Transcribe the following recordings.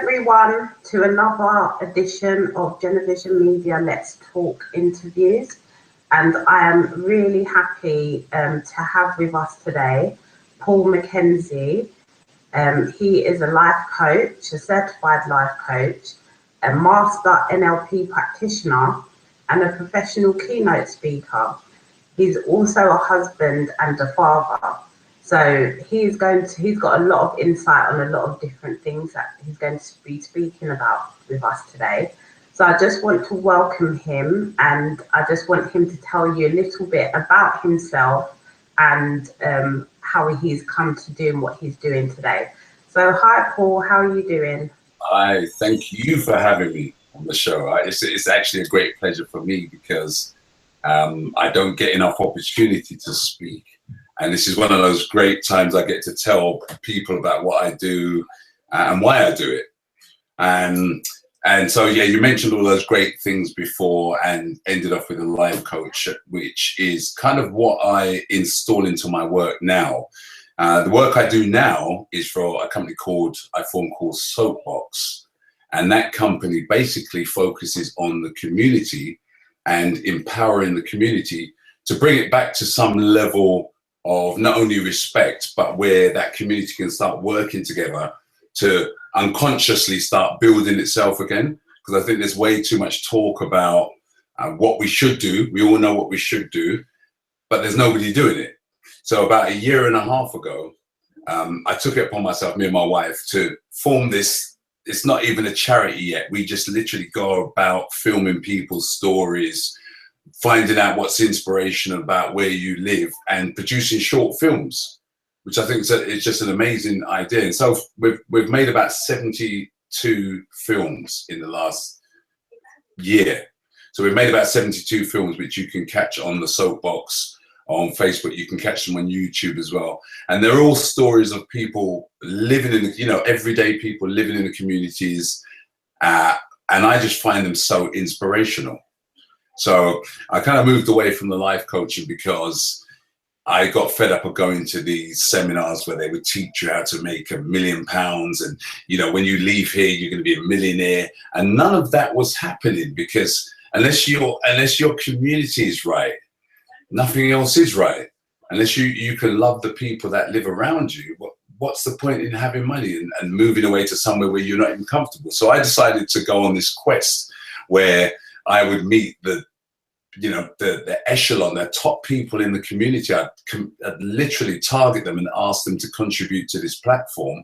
everyone to another edition of Genevision Media Let's Talk interviews. And I am really happy to have with us today Paul McKenzie. He is a life coach, a certified life coach, a master NLP practitioner, and a professional keynote speaker. He's also a husband and a father. So he's got a lot of insight on a lot of different things that he's going to be speaking about with us today. So I just want to welcome him, and I just want him to tell you a little bit about himself and how he's come to doing what he's doing today. So hi Paul, how are you doing? Hi, thank you for having me on the show. It's actually a great pleasure for me because I don't get enough opportunity to speak. And this is one of those great times I get to tell people about what I do and why I do it. And so, yeah, you mentioned all those great things before and ended off with a life coach, which is kind of what I install into my work now. The work I do now is for a company called Soapbox. And that company basically focuses on the community and empowering the community to bring it back to some level of not only respect, but where that community can start working together to unconsciously start building itself again. Because I think there's way too much talk about what we should do. We all know what we should do, but there's nobody doing it. So about 1.5 years ago, I took it upon myself, me and my wife, to form this. It's not even a charity yet. We just literally go about filming people's stories, finding out what's inspirational about where you live, and producing short films, which I think is just an amazing idea. And so we've made about 72 films in the last year. So we've made about 72 films, which you can catch on the Soapbox on Facebook. You can catch them on YouTube as well. And they're all stories of people living in the, everyday people living in the communities. And I just find them so inspirational. So I kind of moved away from the life coaching because I got fed up of going to these seminars where they would teach you how to make £1 million. And, when you leave here, you're going to be a millionaire. And none of that was happening because unless your community is right, nothing else is right. Unless you can love the people that live around you, what's the point in having money and moving away to somewhere where you're not even comfortable? So I decided to go on this quest where I would meet the echelon, the top people in the community. I'd literally target them and ask them to contribute to this platform.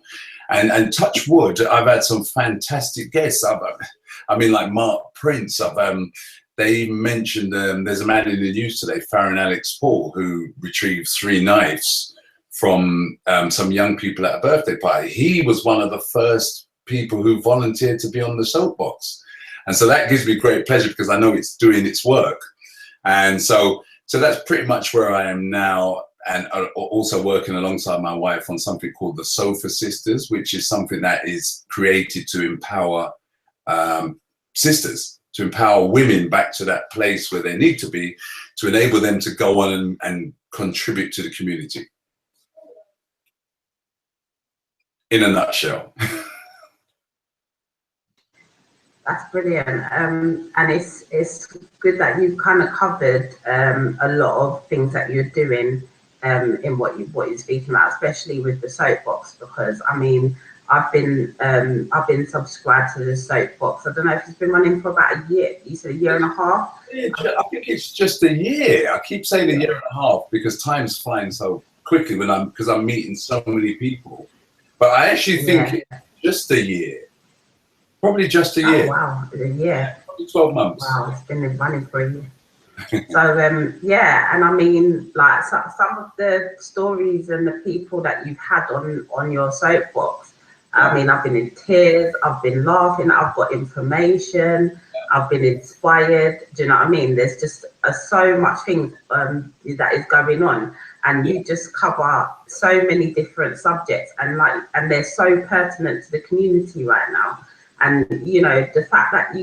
And touch wood, I've had some fantastic guests. Like Mark Prince. They mentioned there's a man in the news today, Farron Alex Paul, who retrieved 3 knives from some young people at a birthday party. He was one of the first people who volunteered to be on the Soapbox. And so that gives me great pleasure because I know it's doing its work. And so that's pretty much where I am now, and also working alongside my wife on something called the Sofa Sisters, which is something that is created to empower sisters, to empower women back to that place where they need to be, to enable them to go on and contribute to the community. In a nutshell. That's brilliant, and it's good that you've kind of covered a lot of things that you're doing in what you're speaking about, especially with the Soapbox. Because I've been subscribed to the Soapbox. I don't know if it's been running for about a year. You said 1.5 years? Yeah, I think it's just a year. I keep saying 1.5 years because time's flying so quickly because I'm meeting so many people. But I actually think it's just a year. Probably just a year. Oh, wow, a year. Probably 12 months. Wow, it's been running for a year. So, and I mean, like some of the stories and the people that you've had on your Soapbox, I mean, I've been in tears, I've been laughing, I've got information, I've been inspired. Do you know what I mean? There's just so much things that is going on. And you just cover so many different subjects and they're so pertinent to the community right now. And, the fact that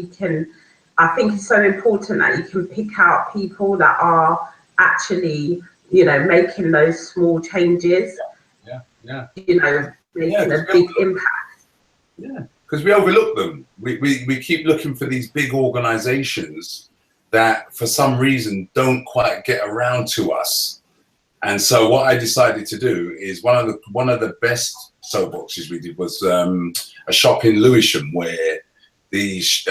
I think it's so important that you can pick out people that are actually, making those small changes, making a big impact. Yeah, because we overlook them. We keep looking for these big organizations that for some reason don't quite get around to us. And so what I decided to do is one of the best soapboxes we did was a shop in Lewisham where these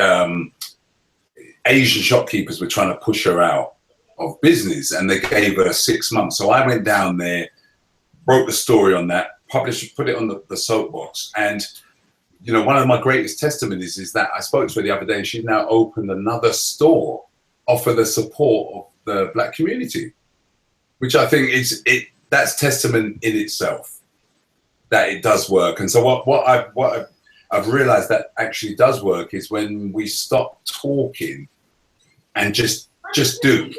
Asian shopkeepers were trying to push her out of business, and they gave her 6 months. So I went down there, wrote the story on that, published, put it on the soapbox. And you know, one of my greatest testimonies is that I spoke to her the other day, and she's now opened another store for the support of the Black community, which I think that's testament in itself that it does work. And so what I've realized that actually does work is when we stop talking and just do.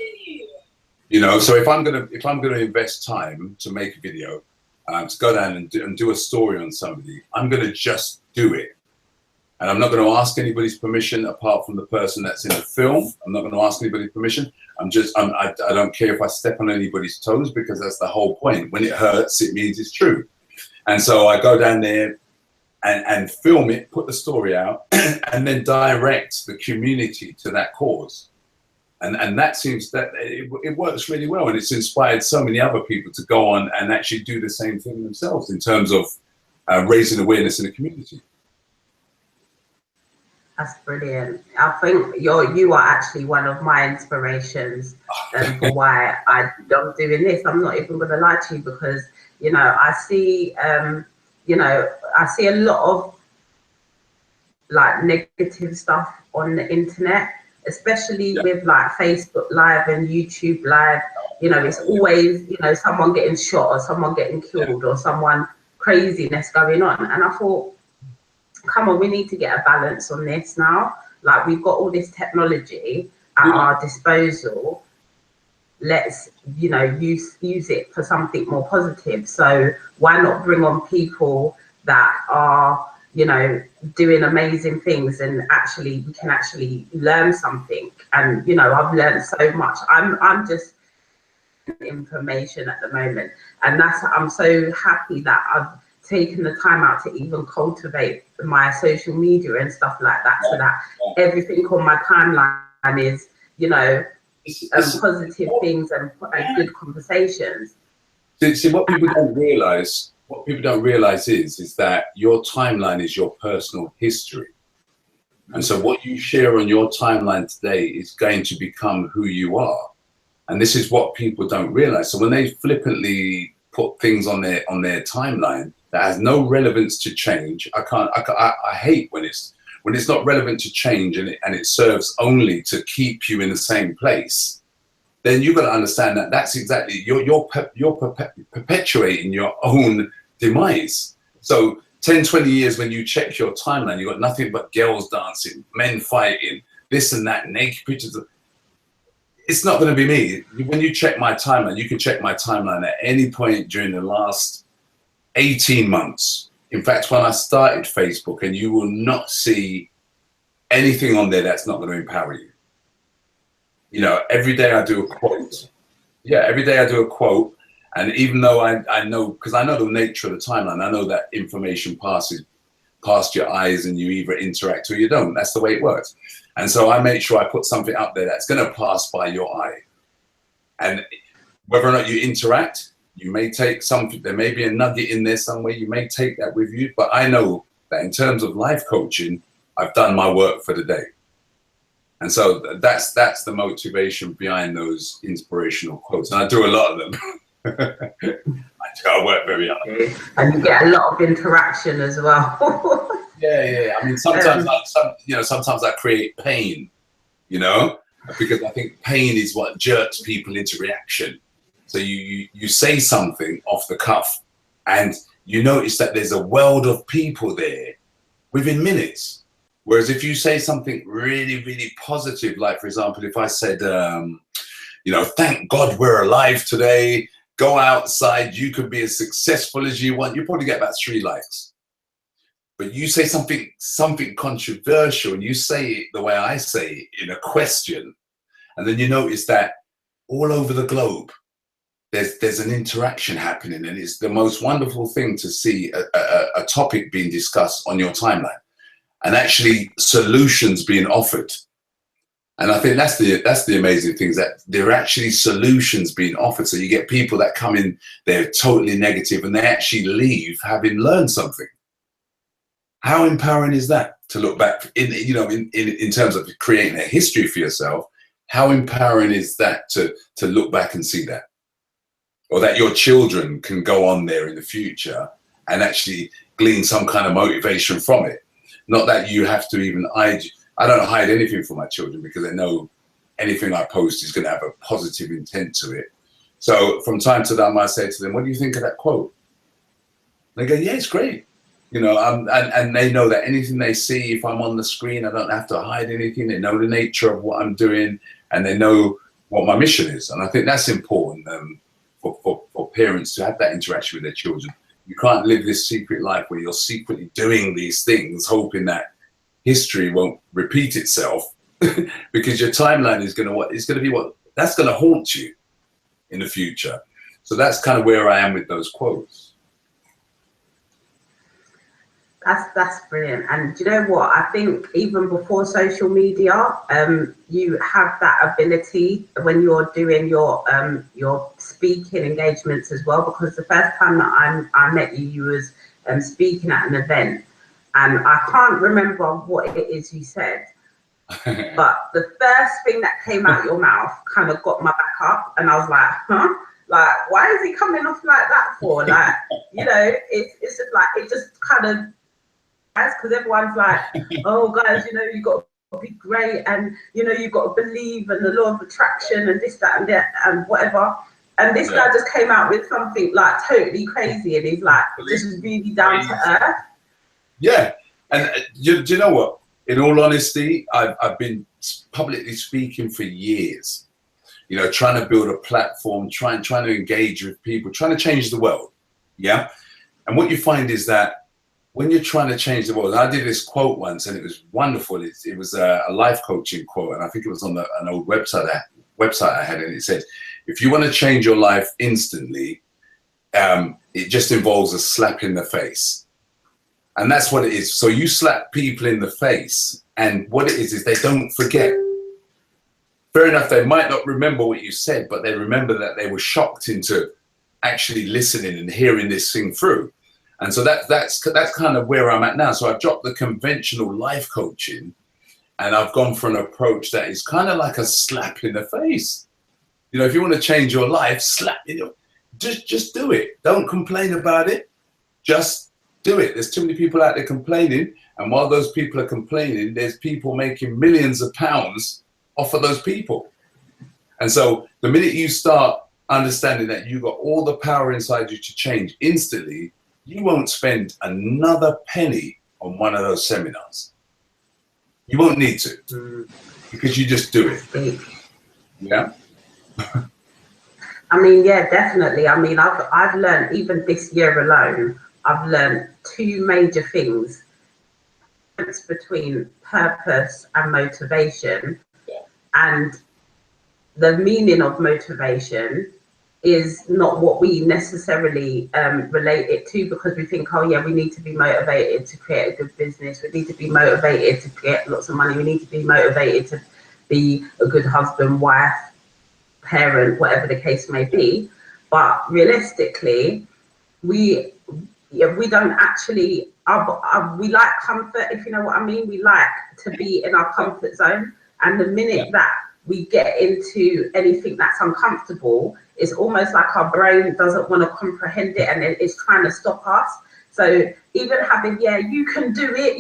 You know, so if I'm gonna invest time to make a video, to go down and do a story on somebody, I'm gonna just do it. And I'm not going to ask anybody's permission apart from the person that's in the film. I'm not going to ask anybody's permission. I don't care if I step on anybody's toes, because that's the whole point. When it hurts, it means it's true. And so I go down there and film it, put the story out, and then direct the community to that cause. And that seems that it works really well. And it's inspired so many other people to go on and actually do the same thing themselves in terms of raising awareness in the community. That's brilliant. I think you are actually one of my inspirations for why I'm doing this. I'm not even going to lie to you, because you know I see a lot of like negative stuff on the internet, especially with like Facebook Live and YouTube Live. You know, it's always, you know, someone getting shot or someone getting killed or someone craziness going on. And I thought, come on, we need to get a balance on this now. Like, we've got all this technology at our disposal. Let's, you know, use it for something more positive. So why not bring on people that are, you know, doing amazing things, and actually we can actually learn something. And you know, I've learned so much. I'm just information at the moment, and I'm so happy that I've taken the time out to even cultivate my social media and stuff like that, so that everything on my timeline is, you know, positive things and good conversations. See, what people don't realize is that your timeline is your personal history. And so what you share on your timeline today is going to become who you are. And this is what people don't realize. So when they flippantly put things on their timeline that has no relevance to change, I hate when it's not relevant to change and it serves only to keep you in the same place. Then you've got to understand that that's exactly, you're perpetuating your own demise. So 10, 20 years when you check your timeline, you've got nothing but girls dancing, men fighting, this and that, naked pictures. It's not going to be me. When you check my timeline, you can check my timeline at any point during the last 18 months. In fact, when I started Facebook, and you will not see anything on there that's not going to empower you. You know, every day I do a quote. Yeah, every day I do a quote. And even though I know, because I know the nature of the timeline, I know that information passes past your eyes and you either interact or you don't. That's the way it works. And so I make sure I put something up there that's going to pass by your eye. And whether or not you interact, you may take something, there may be a nugget in there somewhere, you may take that with you. But I know that in terms of life coaching, I've done my work for the day. And so that's the motivation behind those inspirational quotes. And I do a lot of them. I work very hard. And you get a lot of interaction as well. Yeah. I mean, sometimes I create pain, you know, because I think pain is what jerks people into reaction. So you say something off the cuff and you notice that there's a world of people there within minutes. Whereas if you say something really, really positive, like, for example, if I said, you know, thank God we're alive today, go outside, you can be as successful as you want, you probably get about 3 likes. But you say something controversial, and you say it the way I say it, in a question, and then you notice that all over the globe, there's an interaction happening, and it's the most wonderful thing to see a topic being discussed on your timeline. and actually solutions being offered. And I think that's the amazing thing, is that there are actually solutions being offered. So you get people that come in, they're totally negative, and they actually leave having learned something. How empowering is that, to look back in terms of creating a history for yourself? How empowering is that to look back and see that? Or that your children can go on there in the future and actually glean some kind of motivation from it. Not that you have to even hide. I don't hide anything from my children, because they know anything I post is going to have a positive intent to it. So from time to time, I say to them, what do you think of that quote? They go, yeah, it's great. And they know that anything they see, if I'm on the screen, I don't have to hide anything. They know the nature of what I'm doing, and they know what my mission is. And I think that's important for parents to have that interaction with their children. You can't live this secret life where you're secretly doing these things, hoping that history won't repeat itself, because your timeline is going to haunt you in the future. So that's kind of where I am with those quotes. That's brilliant. And do you know what? I think even before social media, you have that ability when you're doing your speaking engagements as well. Because the first time that I met you, you was speaking at an event, and I can't remember what it is you said, but the first thing that came out your mouth kind of got my back up, and I was like, huh? Like, why is he coming off like that for? Like, it's just like, it just kind of, because everyone's like, oh guys, you got to be great, and you've got to believe in the law of attraction and this, that, and that, and whatever. And this guy just came out with something like totally crazy, and he's like just really down to earth. Yeah, and do you know what? In all honesty, I've been publicly speaking for years. Trying to build a platform, trying to engage with people, trying to change the world. Yeah, and what you find is that when you're trying to change the world, I did this quote once, and it was wonderful. It was a life coaching quote, and I think it was on an old website I had, and it said, if you want to change your life instantly, it just involves a slap in the face. And that's what it is. So you slap people in the face, and what it is they don't forget. Fair enough, they might not remember what you said, but they remember that they were shocked into actually listening and hearing this thing through. And so that's kind of where I'm at now. So I've dropped the conventional life coaching, and I've gone for an approach that is kind of like a slap in the face. If you want to change your life, just do it. Don't complain about it. Just do it. There's too many people out there complaining, and while those people are complaining, there's people making millions of pounds off of those people. And so the minute you start understanding that you've got all the power inside you to change instantly, you won't spend another penny on one of those seminars. You won't need to, because you just do it. Yeah. I mean, yeah, definitely. I mean, I've learned, even this year alone, I've learned two major things between purpose and motivation. And the meaning of motivation is not what we necessarily relate it to, because we think, oh yeah, we need to be motivated to create a good business, we need to be motivated to get lots of money, we need to be motivated to be a good husband, wife, parent, whatever the case may be. But realistically, we don't actually, we like comfort, if you know what I mean. We like to be in our comfort zone, and the minute that we get into anything that's uncomfortable, it's almost like our brain doesn't want to comprehend it, and it's trying to stop us. So even having, you can do it,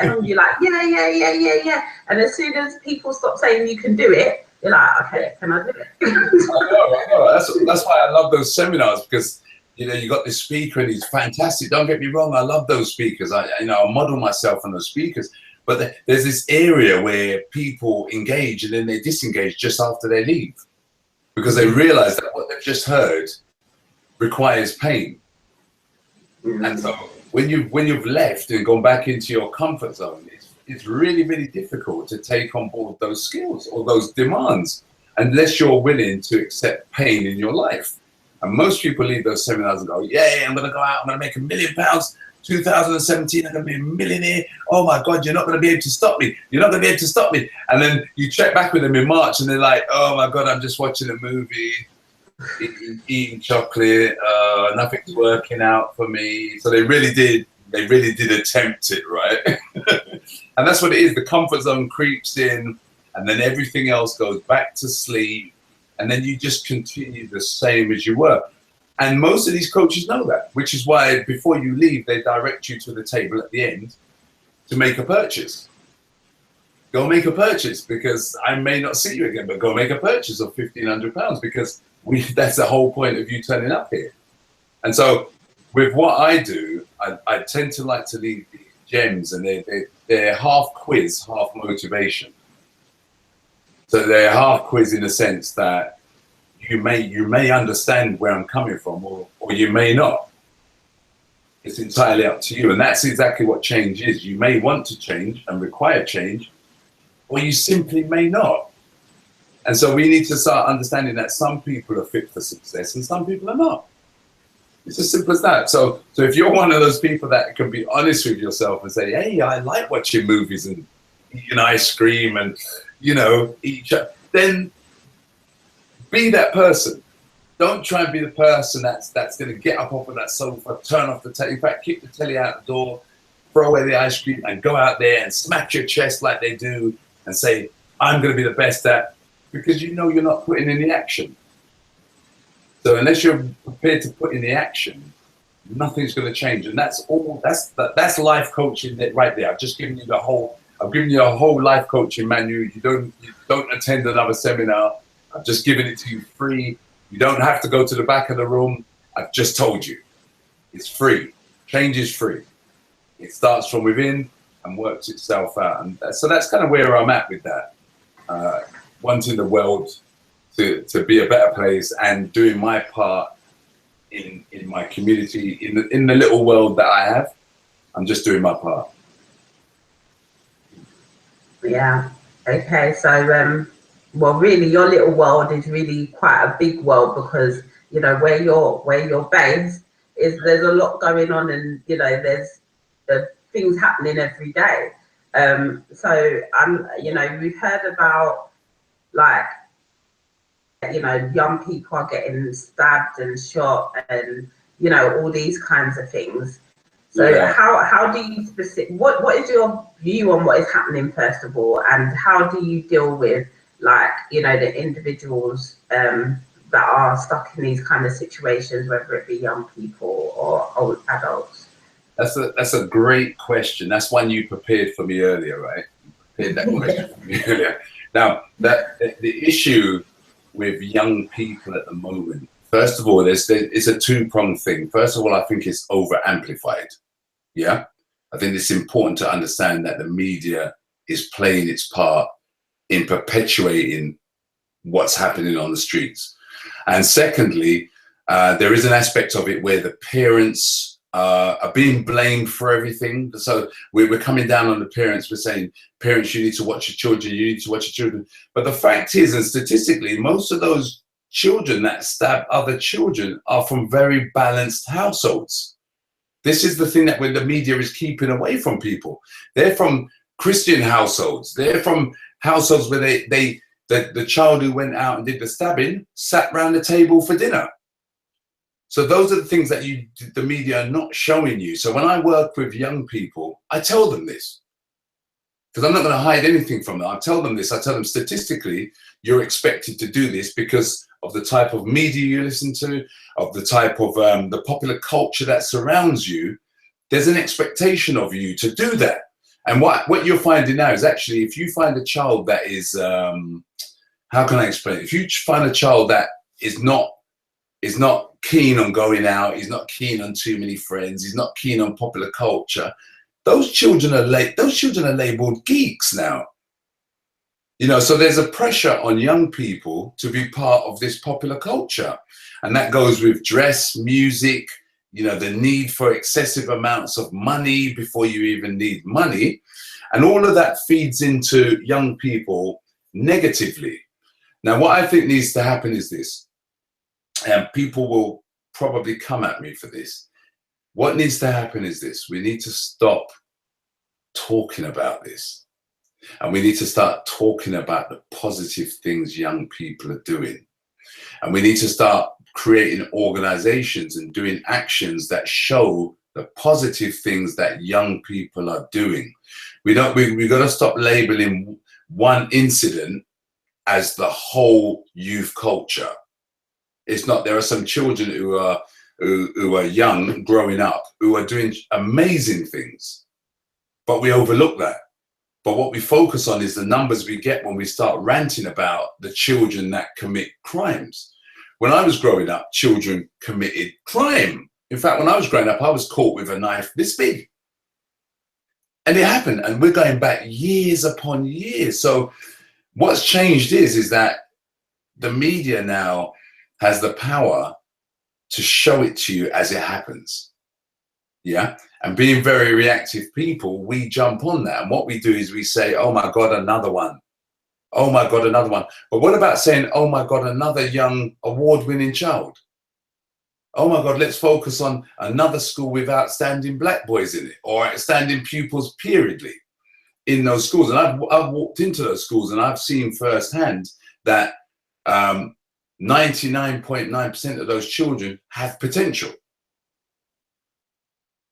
and you're like, yeah. And as soon as people stop saying you can do it, you're like, okay, can I do it? I know. That's why I love those seminars, because you got this speaker and he's fantastic. Don't get me wrong, I love those speakers. I model myself on those speakers. But there's this area where people engage and then they disengage just after they leave, because they realize that what they've just heard requires pain. And so when you've left and gone back into your comfort zone, it's really, really difficult to take on board those skills or those demands, unless you're willing to accept pain in your life. And most people leave those seminars and go, I'm going to go out, I'm going to make £1 million. 2017, I'm going to be a millionaire. Oh my God, you're not going to be able to stop me. You're not going to be able to stop me. And then you check back with them in March and they're like, oh my God, I'm just watching a movie, eating chocolate, nothing's working out for me. So they really did attempt it, right? And that's what it is. The comfort zone creeps in and then everything else goes back to sleep. And then you just continue the same as you were. And most of these coaches know that, which is why before you leave, they direct you to the table at the end to make a purchase. Go make a purchase, because I may not see you again, but go make a purchase of £1,500 because that's the whole point of you turning up here. And so with what I do, I tend to like to leave these gems, and they're half quiz, half motivation. So they're half quiz in the sense that you may understand where I'm coming from, or you may not. It's entirely up to you. And that's exactly what change is. You may want to change and require change, or you simply may not. And so we need to start understanding that some people are fit for success and some people are not. It's as simple as that. So if you're one of those people that can be honest with yourself and say, hey, I like watching movies and eating ice cream and, then be that person. Don't try and be the person that's going to get up off of that sofa, turn off the telly, in fact, kick the telly out the door, throw away the ice cream, and go out there and smack your chest like they do and say, I'm going to be the best at, because you're not putting in the action. So unless you're prepared to put in the action, nothing's going to change. And that's all. That's life coaching right there. I've just given you a whole life coaching manual. You don't attend another seminar. I've just given it to you free. You don't have to go to the back of the room. I've just told you. It's free. Change is free. It starts from within and works itself out. And so that's kind of where I'm at with that. Wanting the world to be a better place and doing my part in my community, in the little world that I have. I'm just doing my part. Yeah. Okay. So, well, really, your little world is really quite a big world, because where you're based there's a lot going on, and there's things happening every day. So we've heard about young people are getting stabbed and shot, and all these kinds of things. So yeah. How do you what is your view on what is happening, first of all, and how do you deal with the individuals that are stuck in these kind of situations, whether it be young people or old adults? That's a great question. That's one you prepared for me earlier, right? You prepared that question for me earlier. Now, the issue with young people at the moment, first of all, it's a two-pronged thing. First of all, I think it's over-amplified. Yeah? I think it's important to understand that the media is playing its part in perpetuating what's happening on the streets. And secondly, there is an aspect of it where the parents are being blamed for everything. So we're coming down on the parents. We're saying, parents, you need to watch your children. You need to watch your children. But the fact is, and statistically, most of those children that stab other children are from very balanced households. This is the thing that when the media is keeping away from people. They're from Christian households. They're from households where the child who went out and did the stabbing sat round the table for dinner. So those are the things that the media are not showing you. So when I work with young people, I tell them this, because I'm not going to hide anything from them. I tell them this. I tell them statistically, you're expected to do this because of the type of media you listen to, of the type of the popular culture that surrounds you. There's an expectation of you to do that. And what you're finding now is actually, if you find a child that is, how can I explain it? If you find a child that is not keen on going out, he's not keen on too many friends, he's not keen on popular culture, those children are labeled geeks now. So there's a pressure on young people to be part of this popular culture. And that goes with dress, music, the need for excessive amounts of money before you even need money. And all of that feeds into young people negatively. Now, what I think needs to happen is this, and people will probably come at me for this. What needs to happen is this: we need to stop talking about this, and we need to start talking about the positive things young people are doing. And we need to start creating organizations and doing actions that show the positive things that young people are doing. We got to stop labeling one incident as the whole youth culture. It's not. There are some children who are young, growing up, who are doing amazing things, but we overlook that. But what we focus on is the numbers we get when we start ranting about the children that commit crimes. When I was growing up, children committed crime. In fact, when I was growing up, I was caught with a knife this big. And it happened, and we're going back years upon years. So what's changed is that the media now has the power to show it to you as it happens. Yeah. And being very reactive people, we jump on that. And what we do is we say, oh my God, another one. Oh my God, another one. But what about saying, oh my God, another young award-winning child? Oh my God, let's focus on another school with outstanding black boys in it, or outstanding pupils periodly in those schools. And I've walked into those schools and I've seen firsthand that 99.9% of those children have potential.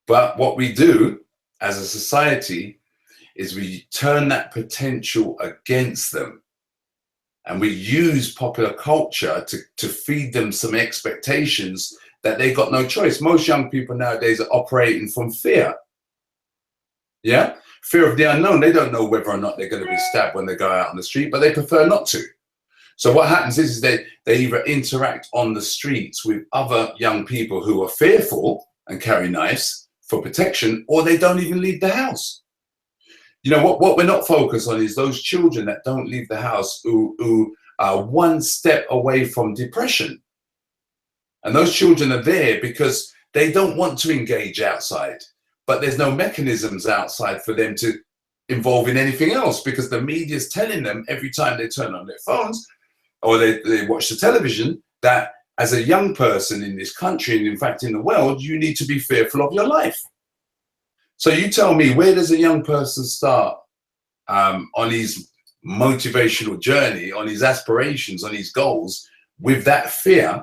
But what we do as a society is we turn that potential against them. And we use popular culture to feed them some expectations that they got no choice. Most young people nowadays are operating from fear. Yeah? Fear of the unknown. They don't know whether or not they're going to be stabbed when they go out on the street, but they prefer not to. So what happens is they either interact on the streets with other young people who are fearful and carry knives for protection, or they don't even leave the house. You know, what we're not focused on is those children that don't leave the house who are one step away from depression. And those children are there because they don't want to engage outside, but there's no mechanisms outside for them to involve in anything else, because the media is telling them every time they turn on their phones or they watch the television that as a young person in this country, and in fact in the world, you need to be fearful of your life. So you tell me, where does a young person start on his motivational journey, on his aspirations, on his goals, with that fear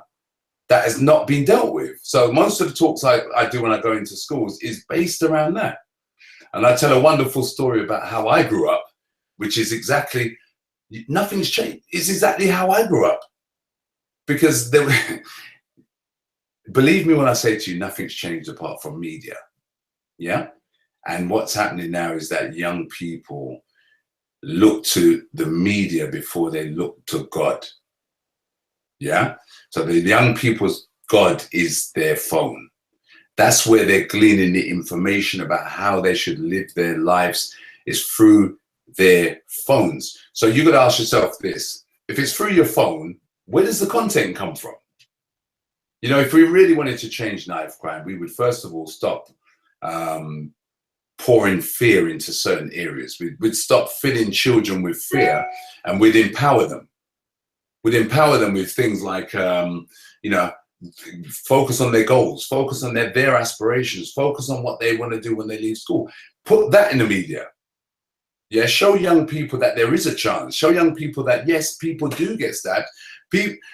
that has not been dealt with? So most of the talks I do when I go into schools is based around that. And I tell a wonderful story about how I grew up, which is exactly, nothing's changed. It's exactly how I grew up. Because believe me when I say to you, nothing's changed apart from media. Yeah? And what's happening now is that young people look to the media before they look to God. Yeah? So the young people's God is their phone. That's where they're gleaning the information about how they should live their lives, is through their phones. So you got to ask yourself this: if it's through your phone, where does the content come from? You know, if we really wanted to change knife crime, we would first of all stop pouring fear into certain areas. We'd stop filling children with fear, and we'd empower them. We'd empower them with things like, you know, focus on their goals, focus on their aspirations, focus on what they want to do when they leave school. Put that in the media. Yeah, show young people that there is a chance. Show young people that, yes, people do get stabbed.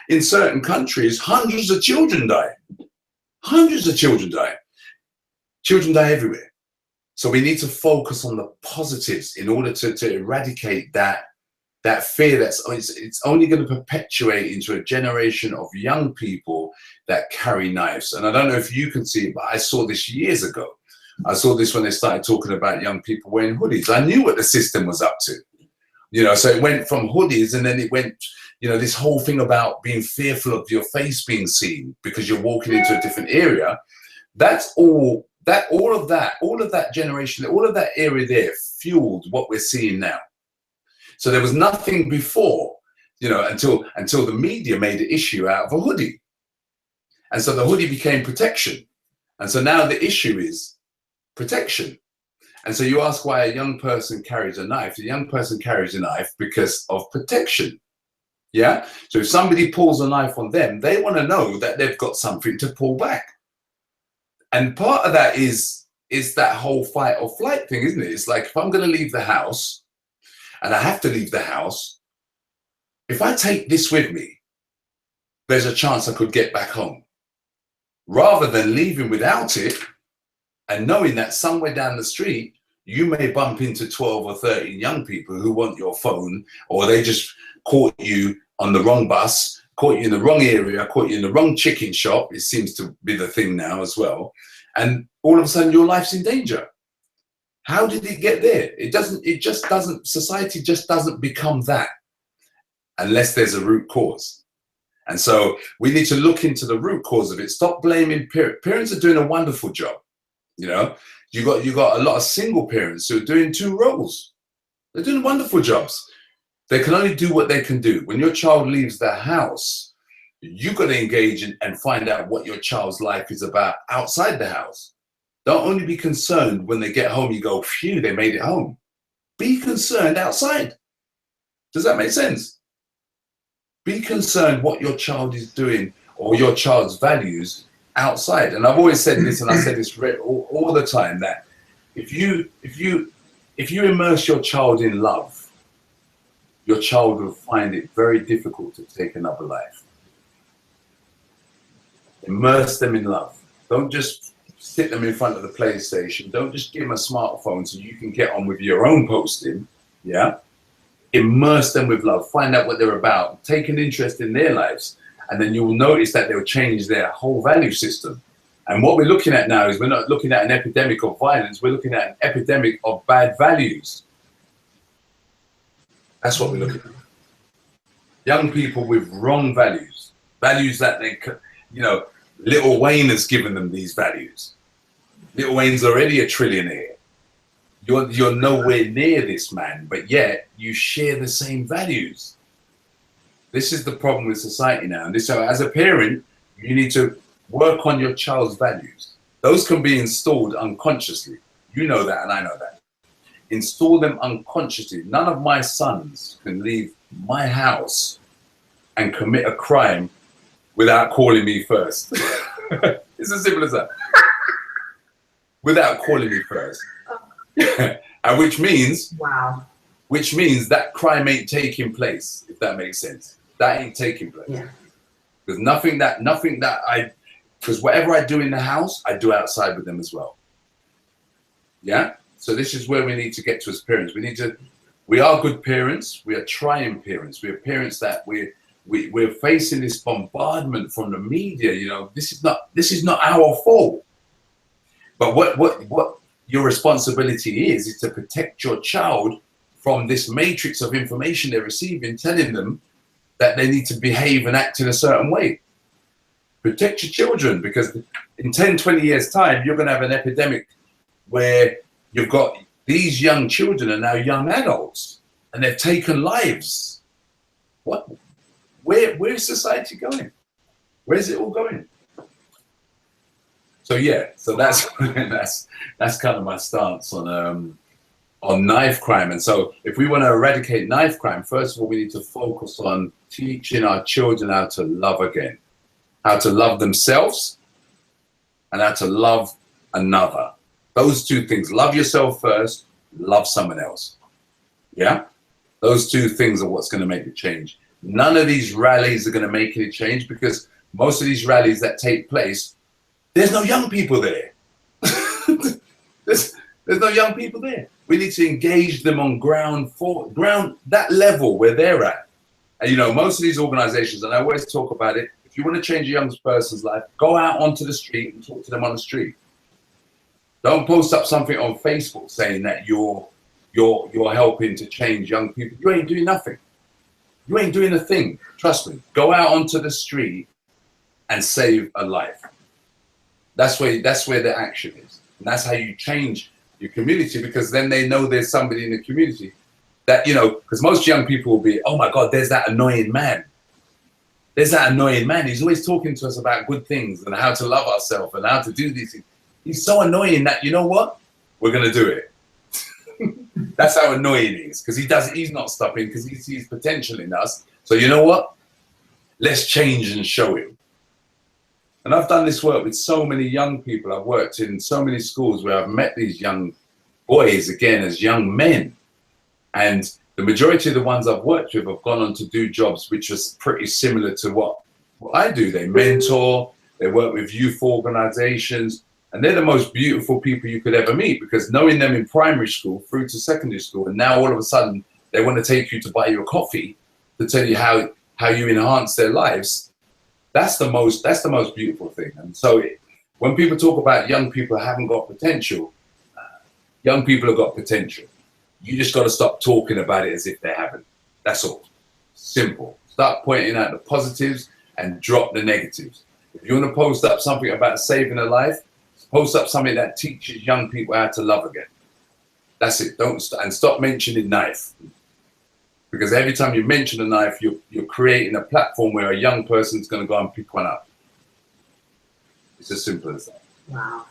In certain countries, hundreds of children die. Hundreds of children die. Children die everywhere. So we need to focus on the positives in order to eradicate that fear it's only going to perpetuate into a generation of young people that carry knives. And I don't know if you can see it, but I saw this years ago. I saw this when they started talking about young people wearing hoodies. I knew what the system was up to. You know, so it went from hoodies, and then it went, you know, this whole thing about being fearful of your face being seen because you're walking into a different area. That's all of that generation, all of that area there fueled what we're seeing now. So there was nothing before, you know, until the media made an issue out of a hoodie. And so the hoodie became protection. And so now the issue is protection. And so you ask why a young person carries a knife. The young person carries a knife because of protection. Yeah. So if somebody pulls a knife on them, they want to know that they've got something to pull back. And part of that is that whole fight or flight thing, isn't it? It's like, if I'm going to leave the house and I have to leave the house, if I take this with me, there's a chance I could get back home. Rather than leaving without it and knowing that somewhere down the street, you may bump into 12 or 13 young people who want your phone, or they just caught you on the wrong bus, caught you in the wrong area, caught you in the wrong chicken shop. It seems to be the thing now as well. And all of a sudden your life's in danger. How did it get there? Society just doesn't become that unless there's a root cause. And so we need to look into the root cause of it. Stop blaming parents. Parents are doing a wonderful job. You know, you got a lot of single parents who are doing 2 roles. They're doing wonderful jobs. They can only do what they can do. When your child leaves the house, you got to engage and find out what your child's life is about outside the house. Don't only be concerned when they get home, you go, phew, they made it home. Be concerned outside. Does that make sense? Be concerned what your child is doing or your child's values outside. And I've always said this, and I say this all the time, that if you immerse your child in love, your child will find it very difficult to take another life. Immerse them in love. Don't just sit them in front of the PlayStation. Don't just give them a smartphone so you can get on with your own posting. Yeah. Immerse them with love. Find out what they're about. Take an interest in their lives. And then you will notice that they'll change their whole value system. And what we're looking at now is we're not looking at an epidemic of violence. We're looking at an epidemic of bad values. That's what we're looking at. Young people with wrong values. Values that they, you know, Little Wayne has given them these values. Little Wayne's already a trillionaire. You're nowhere near this man, but yet you share the same values. This is the problem with society now. And so as a parent, you need to work on your child's values. Those can be installed unconsciously. You know that, and I know that. Install them unconsciously. None of my sons can leave my house and commit a crime without calling me first. It's as simple as that. Without calling me first. And which mean that crime ain't taking place, if that makes sense. That ain't taking place. Yeah. Because because whatever I do in the house, I do outside with them as well. Yeah? So this is where we need to get to as parents. We are good parents. We are trying parents. We are parents that we're facing this bombardment from the media. You know, this is not our fault. But what your responsibility is to protect your child from this matrix of information they're receiving, telling them that they need to behave and act in a certain way. Protect your children, because in 10, 20 years time, you're going to have an epidemic where you've got these young children are now young adults and they've taken lives. Where's society going? Where's it all going? So yeah, so that's kind of my stance on knife crime. And so if we want to eradicate knife crime, first of all, we need to focus on teaching our children how to love again, how to love themselves and how to love another. Those 2 things, love yourself first, love someone else. Yeah? Those 2 things are what's going to make the change. None of these rallies are going to make any change, because most of these rallies that take place, there's no young people there. There's no young people there. We need to engage them on ground, that level where they're at. And you know, most of these organizations, and I always talk about it, if you want to change a young person's life, go out onto the street and talk to them on the street. Don't post up something on Facebook saying that you're helping to change young people. You ain't doing nothing. You ain't doing a thing. Trust me. Go out onto the street and save a life. That's where the action is. And that's how you change your community, because then they know there's somebody in the community that, you know, because most young people will be, oh my God, there's that annoying man. There's that annoying man. He's always talking to us about good things and how to love ourselves and how to do these things. He's so annoying that, you know what? We're going to do it. That's how annoying he is, because he's not stopping, because he sees potential in us. So you know what? Let's change and show him. And I've done this work with so many young people. I've worked in so many schools where I've met these young boys, again, as young men. And the majority of the ones I've worked with have gone on to do jobs which are pretty similar to what I do. They mentor, they work with youth organizations, and they're the most beautiful people you could ever meet, because knowing them in primary school through to secondary school, and now all of a sudden they want to take you to buy you a coffee to tell you how you enhance their lives. That's the most beautiful thing. And so when people talk about young people haven't got potential, young people have got potential. You just got to stop talking about it as if they haven't. That's all. Simple. Start pointing out the positives and drop the negatives. If you want to post up something about saving a life, post up something that teaches young people how to love again. That's it. And stop mentioning knife. Because every time you mention a knife, you're creating a platform where a young person's going to go and pick one up. It's as simple as that. Wow.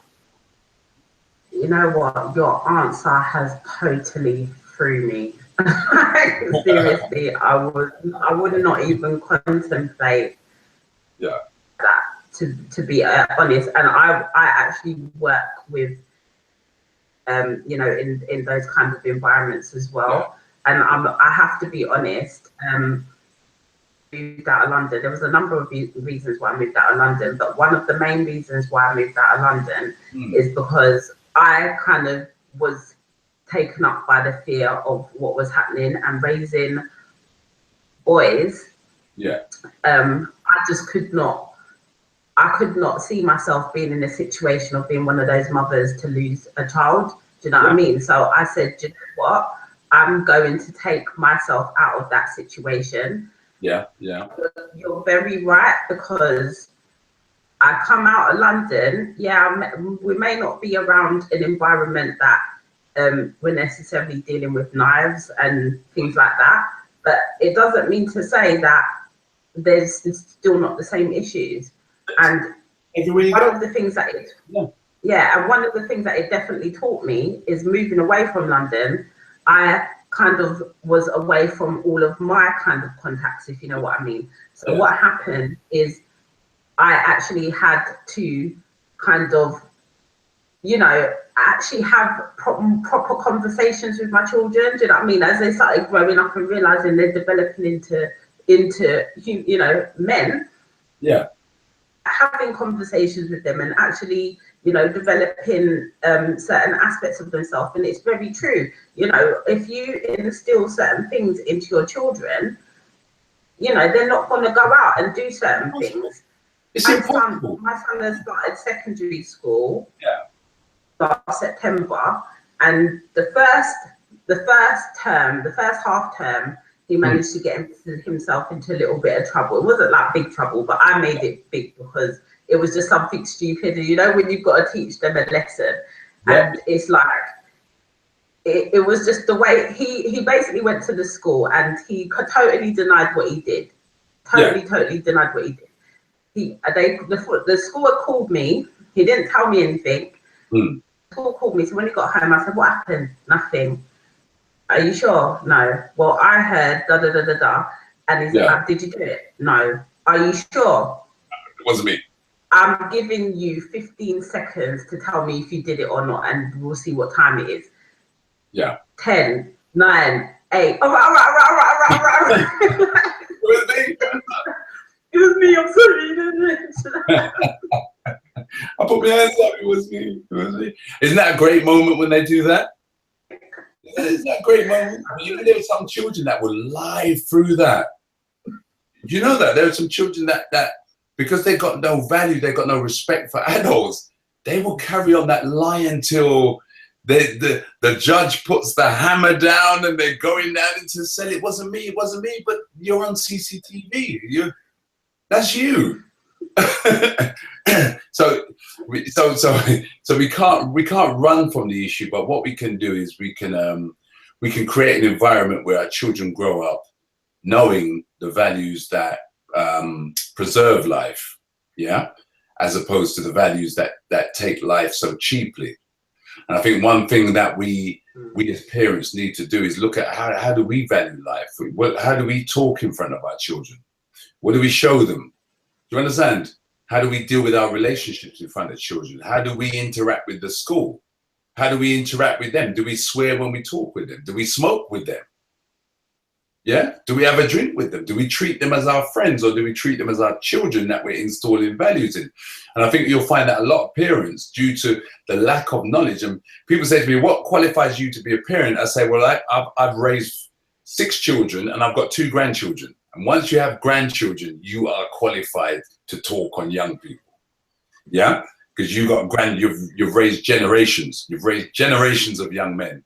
You know what? Your answer has totally threw me. Seriously, I would not even contemplate that, to be honest. And I actually work with, you know, in those kinds of environments as well. Yeah. And I have to be honest, moved out of London. There was a number of reasons why I moved out of London, but one of the main reasons why I moved out of London is because I kind of was taken up by the fear of what was happening and raising boys. Yeah. I just could not see myself being in a situation of being one of those mothers to lose a child. Do you know what I mean? So I said, do you know what? I'm going to take myself out of that situation. Yeah, yeah. You're very right, because I come out of London. Yeah, we may not be around an environment that we're necessarily dealing with knives and things like that, but it doesn't mean to say that there's still not the same issues. And one of the things that and one of the things that it definitely taught me is moving away from London. I kind of was away from all of my kind of contacts, if you know what I mean. So what happened is I actually had to kind of, you know, actually have proper conversations with my children. Do you know what I mean? As they started growing up and realizing they're developing into you know, men. Yeah. Having conversations with them and actually, you know, developing certain aspects of themselves. And it's very true. You know, if you instill certain things into your children, you know, they're not going to go out and do certain things. My son has started secondary school last September, and the first half term, he managed to get himself into a little bit of trouble. It wasn't like big trouble, but I made it big because it was just something stupid. And you know, when you've got to teach them a lesson, and it's like, it was just the way he basically went to the school and he totally denied what he did. Totally denied what he did. The school had called me. He didn't tell me anything. The school called me. So when he got home, I said, "What happened?" "Nothing." "Are you sure?" "No." "Well, I heard da da da da da." And he's like, "Did you do it?" "No." "Are you sure?" It wasn't me. "I'm giving you 15 seconds to tell me if you did it or not, and we'll see what time it is." 10, 9, 8. All right. It was me. It was me. I'm sorry. I put my hands up. It was me. Isn't that a great moment when they do that? Isn't that a great moment? You know, there are some children that will lie through that. You know that there are some children that because they got no value, they got no respect for adults, they will carry on that lie until the judge puts the hammer down and they're going down into the cell. It wasn't me, but you're on CCTV. That's you. So we can't run from the issue, but what we can do is we can create an environment where our children grow up knowing the values that preserve life, as opposed to the values that take life so cheaply. And I think one thing that we as parents need to do is look at how do we value life? How do we talk in front of our children? What do we show them? Do you understand? How do we deal with our relationships in front of children? How do we interact with the school? How do we interact with them? Do we swear when we talk with them? Do we smoke with them? Yeah? Do we have a drink with them? Do we treat them as our friends, or do we treat them as our children that we're installing values in? And I think you'll find that a lot of parents, due to the lack of knowledge, and people say to me, what qualifies you to be a parent? I say, well, I've raised 6 children and I've got 2 grandchildren. And once you have grandchildren, you are qualified to talk on young people. Yeah? Because you've raised generations. You've raised generations of young men.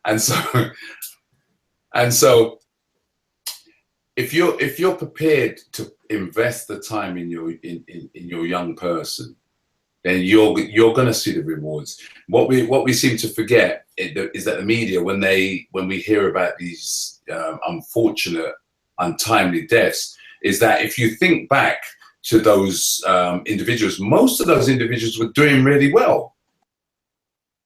And so if you're prepared to invest the time in your young person, then you're going to see the rewards. What we seem to forget is that the media, when we hear about these unfortunate, untimely deaths, is that if you think back to those individuals, most of those individuals were doing really well.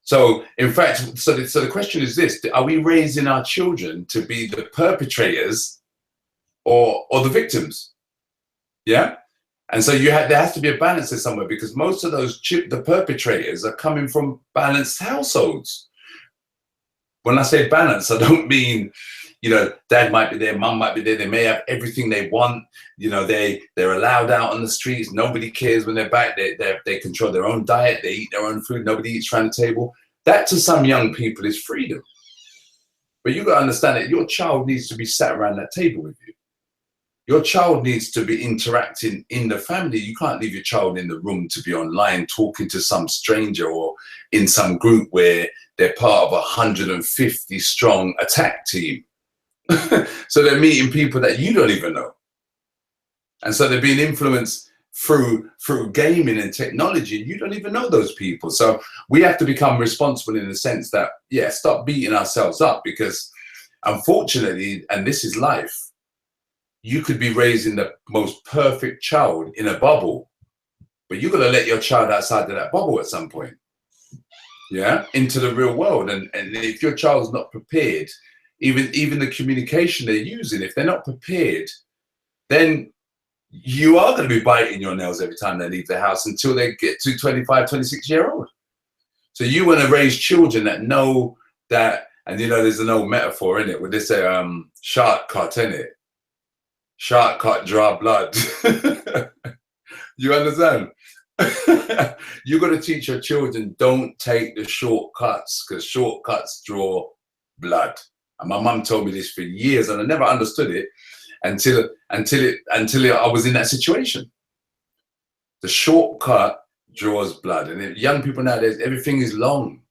So in fact, so the question is this: are we raising our children to be the perpetrators or the victims? Yeah. And so there has to be a balance there somewhere, because most of those the perpetrators are coming from balanced households. When I say balance, I don't mean, dad might be there, mum might be there, they may have everything they want, they're allowed out on the streets, nobody cares when they're back, they control their own diet, they eat their own food, nobody eats around the table. That to some young people is freedom. But you've got to understand that your child needs to be sat around that table with you. Your child needs to be interacting in the family. You can't leave your child in the room to be online talking to some stranger, or in some group where they're part of a 150 strong attack team. So they're meeting people that you don't even know. And so they're being influenced through gaming and technology. You don't even know those people. So we have to become responsible in the sense that, stop beating ourselves up, because unfortunately, and this is life, you could be raising the most perfect child in a bubble, but you've got to let your child outside of that bubble at some point, into the real world. And if your child's not prepared, even the communication they're using, if they're not prepared, then you are going to be biting your nails every time they leave the house until they get to 25, 26-year-old. So you want to raise children that know that, and there's an old metaphor in it where they say, shark cut, innit? Shark cut, draw blood. You understand? You got to teach your children, don't take the shortcuts, because shortcuts draw blood. And my mum told me this for years, and I never understood it until I was in that situation. The shortcut draws blood. And young people nowadays, everything is long.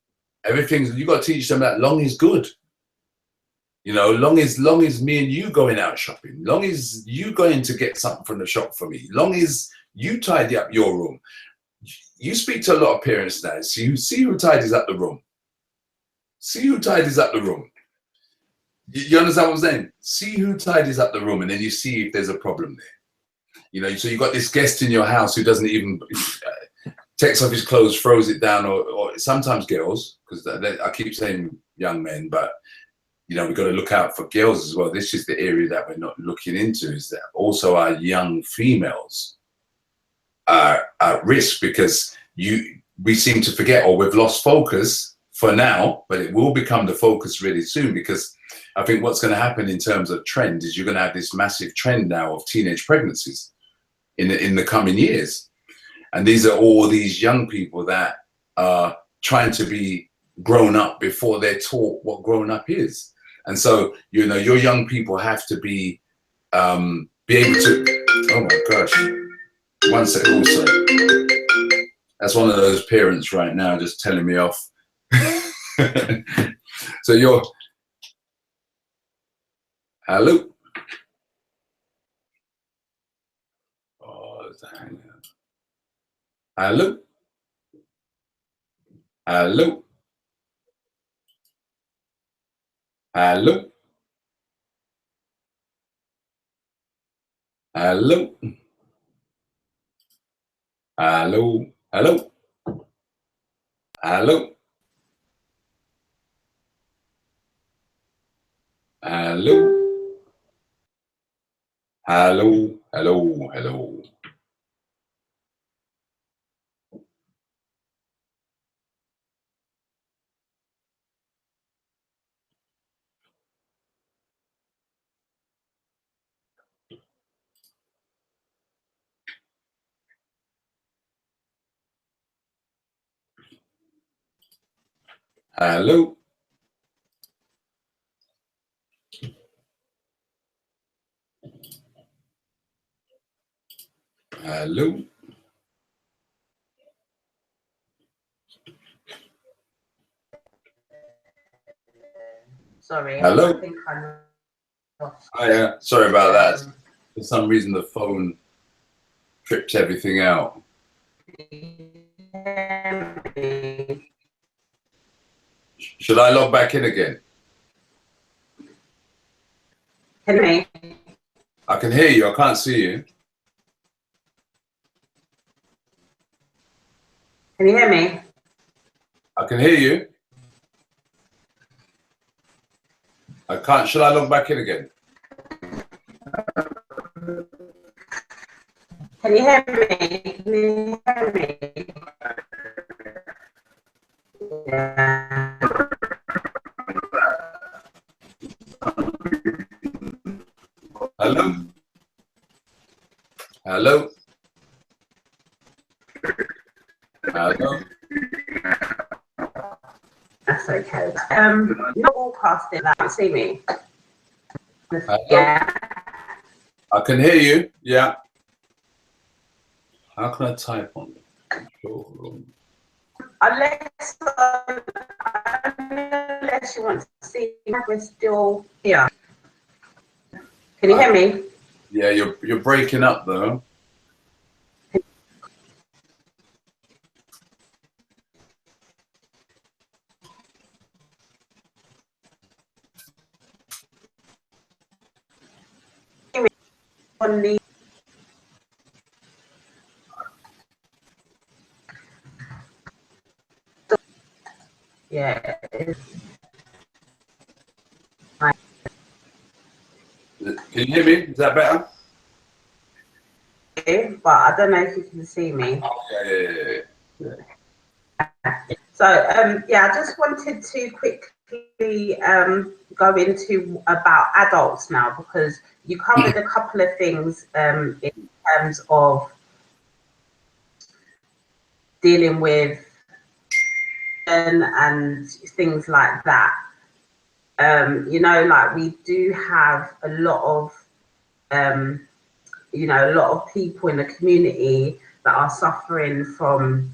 You got to teach them that long is good. Long as me and you going out shopping, long as you going to get something from the shop for me, long as you tidy up your room. You speak to a lot of parents now, so you see who tidies up the room. See who tidies up the room. You understand what I'm saying? See who tidies up the room, and then you see if there's a problem there. So you got this guest in your house who doesn't even takes off his clothes, throws it down, or sometimes girls, because I keep saying young men, but we've got to look out for girls as well. This is the area that we're not looking into, is that also our young females are at risk, because we seem to forget, or we've lost focus for now, but it will become the focus really soon, because I think what's going to happen in terms of trend is you're going to have this massive trend now of teenage pregnancies in the coming years. And these are all these young people that are trying to be grown up before they're taught what grown up is. And so, your young people have to be able to, oh my gosh, one second, also. That's one of those parents right now just telling me off. So hello? Oh, it's a hang on. Hello? Hello? Hello? Hello? Hello? Hello? Hello? Hello? Hello? Hello? Hello? Hello. Hello. Sorry. Hello. I think I'm lost. Hi, sorry about that. For some reason, the phone tripped everything out. Should I log back in again? Can you hear me? I can hear you. I can't see you. Can you hear me? I can hear you. I can't. Should I log back in again? Can you hear me? Can you hear me? Yeah. Hello. Hello. Hello. That's okay. Not broadcasting that. See me? Hello. Yeah. I can hear you. Yeah. How can I type on it? Sure. Unless you want to see, we're still here. Can you hear me? Yeah, you're breaking up though. On the yeah. Can you hear me? Is that better? But I don't know if you can see me. Oh, yeah. So yeah, I just wanted to quickly go into about adults now, because you covered a couple of things in terms of dealing with and things like that. You know, like we do have a lot of you know, a lot of people in the community that are suffering from,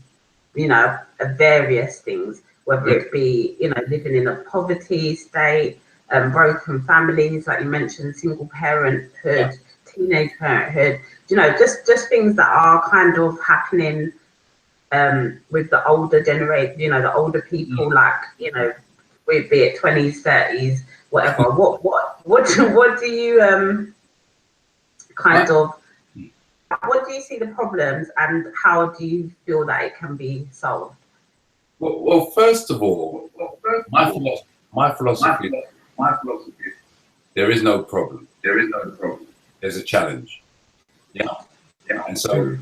you know, various things, whether it be, you know, living in a poverty state, broken families, like you mentioned, single parenthood, teenage parenthood, you know, just things that are kind of happening with the older generation, you know, the older people, like, you know, be it 20s, 30s, whatever. What do you kind of, what do you see the problems, and how do you feel that it can be solved? Well, first of all, my philosophy, there is no problem. There's a challenge. Yeah. And so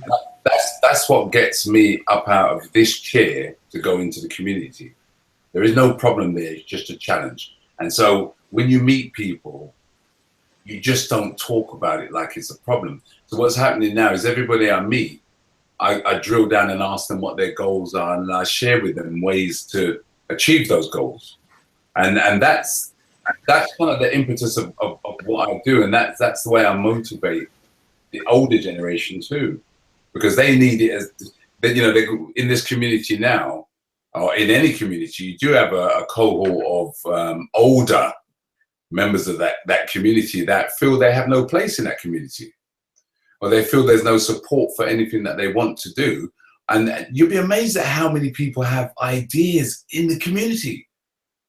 that's what gets me up out of this chair to go into the community. There is no problem there. It's just a challenge. And so when you meet people, you just don't talk about it like it's a problem. So what's happening now is everybody I meet, I drill down and ask them what their goals are, and I share with them ways to achieve those goals. And that's kind of the impetus of what I do, and that's the way I motivate the older generation too, because they need it as, you know, they, in this community now, or in any community, you do have a cohort of older members of that community that feel they have no place in that community, or they feel there's no support for anything that they want to do. And you'll be amazed at how many people have ideas in the community.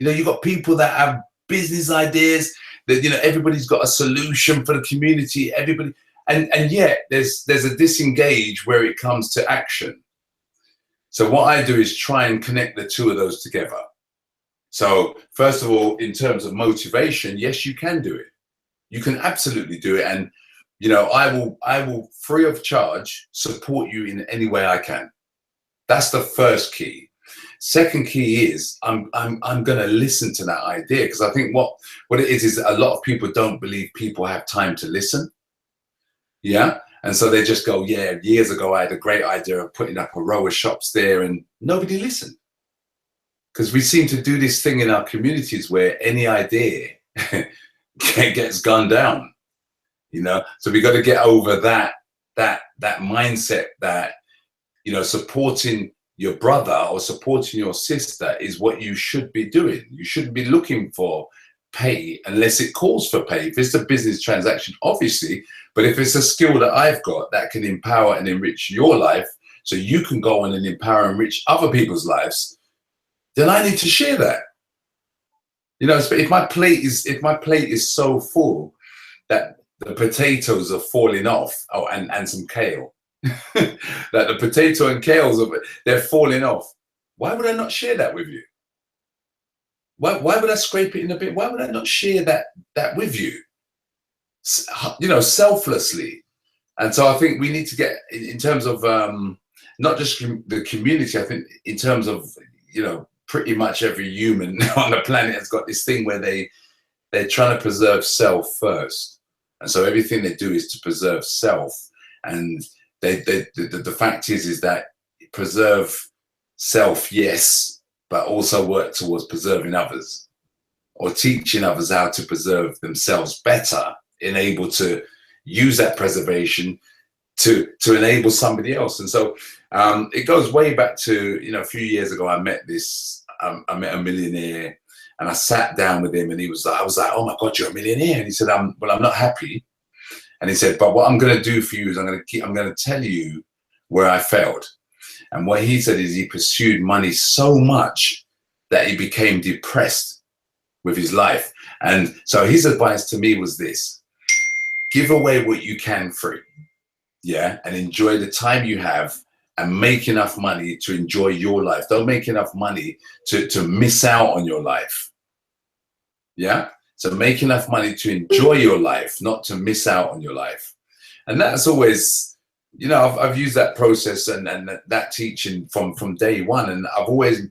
You know, you've got people that have business ideas, that, you know, everybody's got a solution for the community, everybody, and yet there's a disengage where it comes to action. So what I do is try and connect the two of those together. So first of all, in terms of motivation, yes, you can do it. You can absolutely do it. And, you know, I will free of charge support you in any way I can. That's the first key. Second key is I'm going to listen to that idea, because I think what it is a lot of people don't believe people have time to listen. Yeah. And so they just go, yeah, years ago, I had a great idea of putting up a row of shops there, and nobody listened. Because we seem to do this thing in our communities where any idea gets gunned down, you know. So we got to get over that mindset that, you know, supporting your brother or supporting your sister is what you should be doing. You shouldn't be looking for pay unless it calls for pay. If it's a business transaction, obviously, but if it's a skill that I've got that can empower and enrich your life so you can go on and empower and enrich other people's lives, then I need to share that. You know, if my plate is so full that the potatoes are falling off, oh, and some kale, that the potato and kales they're falling off, why would I not share that with you? Why would I scrape it in a bit? Why would I not share that with you? You know, selflessly. And so I think we need to get in terms of not just the community. I think in terms of, you know, pretty much every human on the planet has got this thing where they're trying to preserve self first, and so everything they do is to preserve self. And the fact is that preserve self, yes, but also work towards preserving others, or teaching others how to preserve themselves better, and able to use that preservation to enable somebody else. And so it goes way back to, you know, a few years ago, I met a millionaire, and I sat down with him, and I was like, oh my God, you're a millionaire. And he said, well, I'm not happy. And he said, but what I'm going to do for you is I'm going to tell you where I failed. And what he said is he pursued money so much that he became depressed with his life. And so his advice to me was this: give away what you can free, yeah, and enjoy the time you have, and make enough money to enjoy your life. Don't make enough money to miss out on your life, yeah? So make enough money to enjoy your life, not to miss out on your life. And that's always, you know, I've used that process and that teaching from day one. And I've always,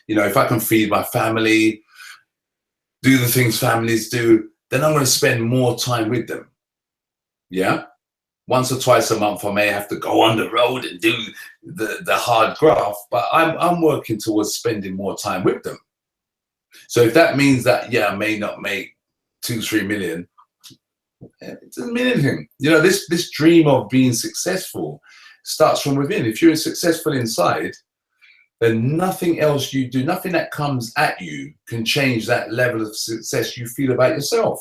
you know, if I can feed my family, do the things families do, then I'm going to spend more time with them, yeah? Once or twice a month, I may have to go on the road and do the hard graft, but I'm working towards spending more time with them. So if that means that, yeah, I may not make 2-3 million, it doesn't mean anything. You know, this dream of being successful starts from within. If you're successful inside, then nothing else you do, nothing that comes at you can change that level of success you feel about yourself.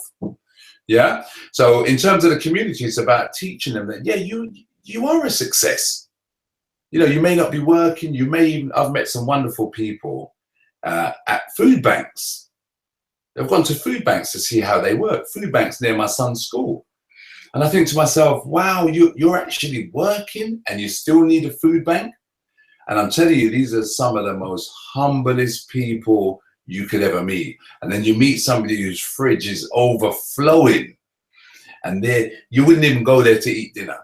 Yeah. So in terms of the community, it's about teaching them that, yeah, you are a success. You know, you may not be working. You may even, I've met some wonderful people at food banks. They've gone to food banks to see how they work. Food banks near my son's school. And I think to myself, wow, you're actually working and you still need a food bank. And I'm telling you, these are some of the most humblest people you could ever meet. And then you meet somebody whose fridge is overflowing, and you wouldn't even go there to eat dinner.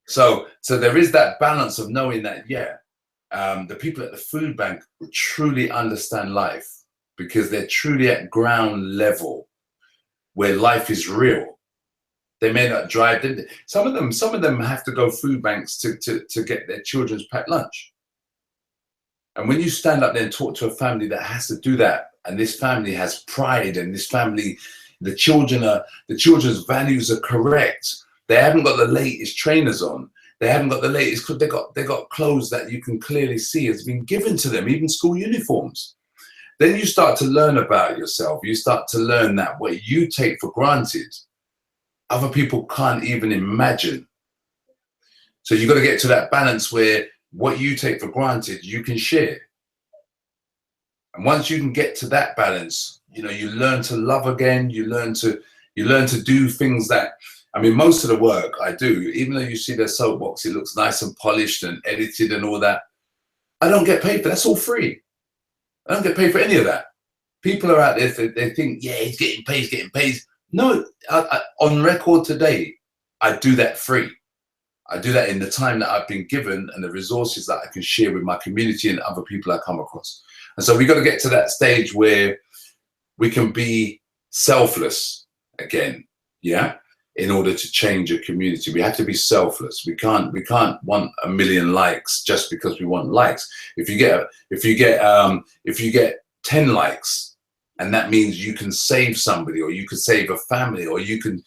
So there is that balance of knowing that, yeah, the people at the food bank truly understand life, because they're truly at ground level where life is real. They may not drive. Some of them have to go food banks to get their children's packed lunch. And when you stand up there and talk to a family that has to do that, and this family has pride, and this family, the children's values are correct. They haven't got the latest trainers on. They haven't got the latest, they got clothes that you can clearly see has been given to them, even school uniforms. Then you start to learn about yourself. You start to learn that what you take for granted, other people can't even imagine. So you've got to get to that balance where what you take for granted, you can share. And once you can get to that balance, you know, you learn to love again. You learn to do things that, I mean, most of the work I do, even though you see their soapbox, it looks nice and polished and edited and all that, I don't get paid for. That's all free. I don't get paid for any of that. People are out there, they think, yeah, he's getting paid. No, on record today, I do that free. I do that in the time that I've been given and the resources that I can share with my community and other people I come across. And so we got to get to that stage where we can be selfless again, yeah? in order to change a community. We have to be selfless. We can't want 1 million likes just because we want likes. If you get 10 likes, and that means you can save somebody, or you can save a family, or you can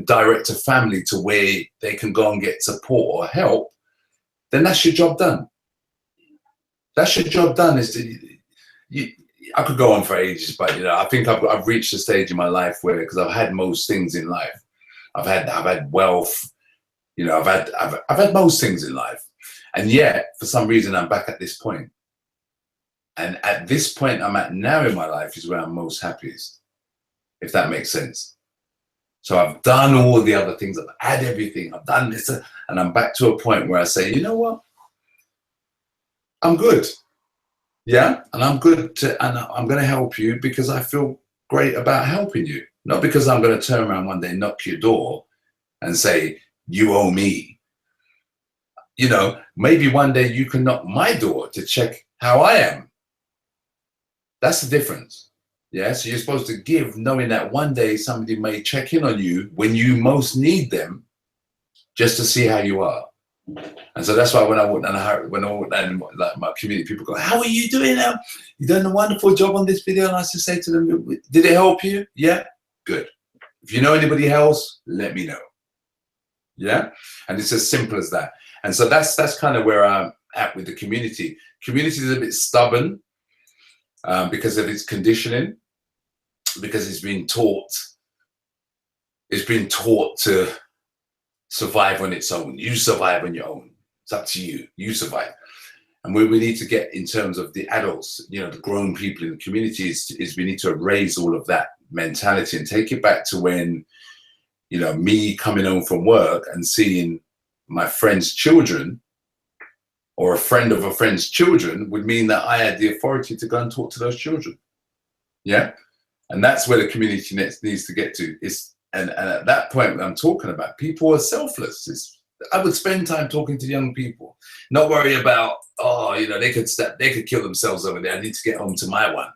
direct a family to where they can go and get support or help, then that's your job done. That's your job done. I could go on for ages, but I think I've reached a stage in my life where, because I've had most things in life, I've had wealth, I've had most things in life, and yet for some reason I'm back at this point. And at this point I'm at now in my life is where I'm most happiest, if that makes sense. So I've done all the other things, I've had everything, I've done this, and I'm back to a point where I say, you know what? I'm good. Yeah, and I'm good and I'm going to help you because I feel great about helping you. Not because I'm going to turn around one day, knock your door and say, you owe me. Maybe one day you can knock my door to check how I am. That's the difference. Yeah, so you're supposed to give, knowing that one day somebody may check in on you when you most need them, just to see how you are. And so that's why when I walk down, like my community, people go, how are you doing now? You've done a wonderful job on this video. And I used to say to them, did it help you? Yeah, good. If you know anybody else, let me know. Yeah, and it's as simple as that. And so that's kind of where I'm at with the community. Community is a bit stubborn because of its conditioning, because it's been taught to survive on its own. You survive on your own. It's up to you. You survive. And where we need to get in terms of the adults, the grown people in the community is we need to erase all of that mentality and take it back to when, me coming home from work and seeing my friend's children or a friend of a friend's children would mean that I had the authority to go and talk to those children. Yeah. And that's where the community needs to get to. And at that point, I'm talking about people are selfless. I would spend time talking to young people, not worry about, they could kill themselves over there. I need to get home to my one.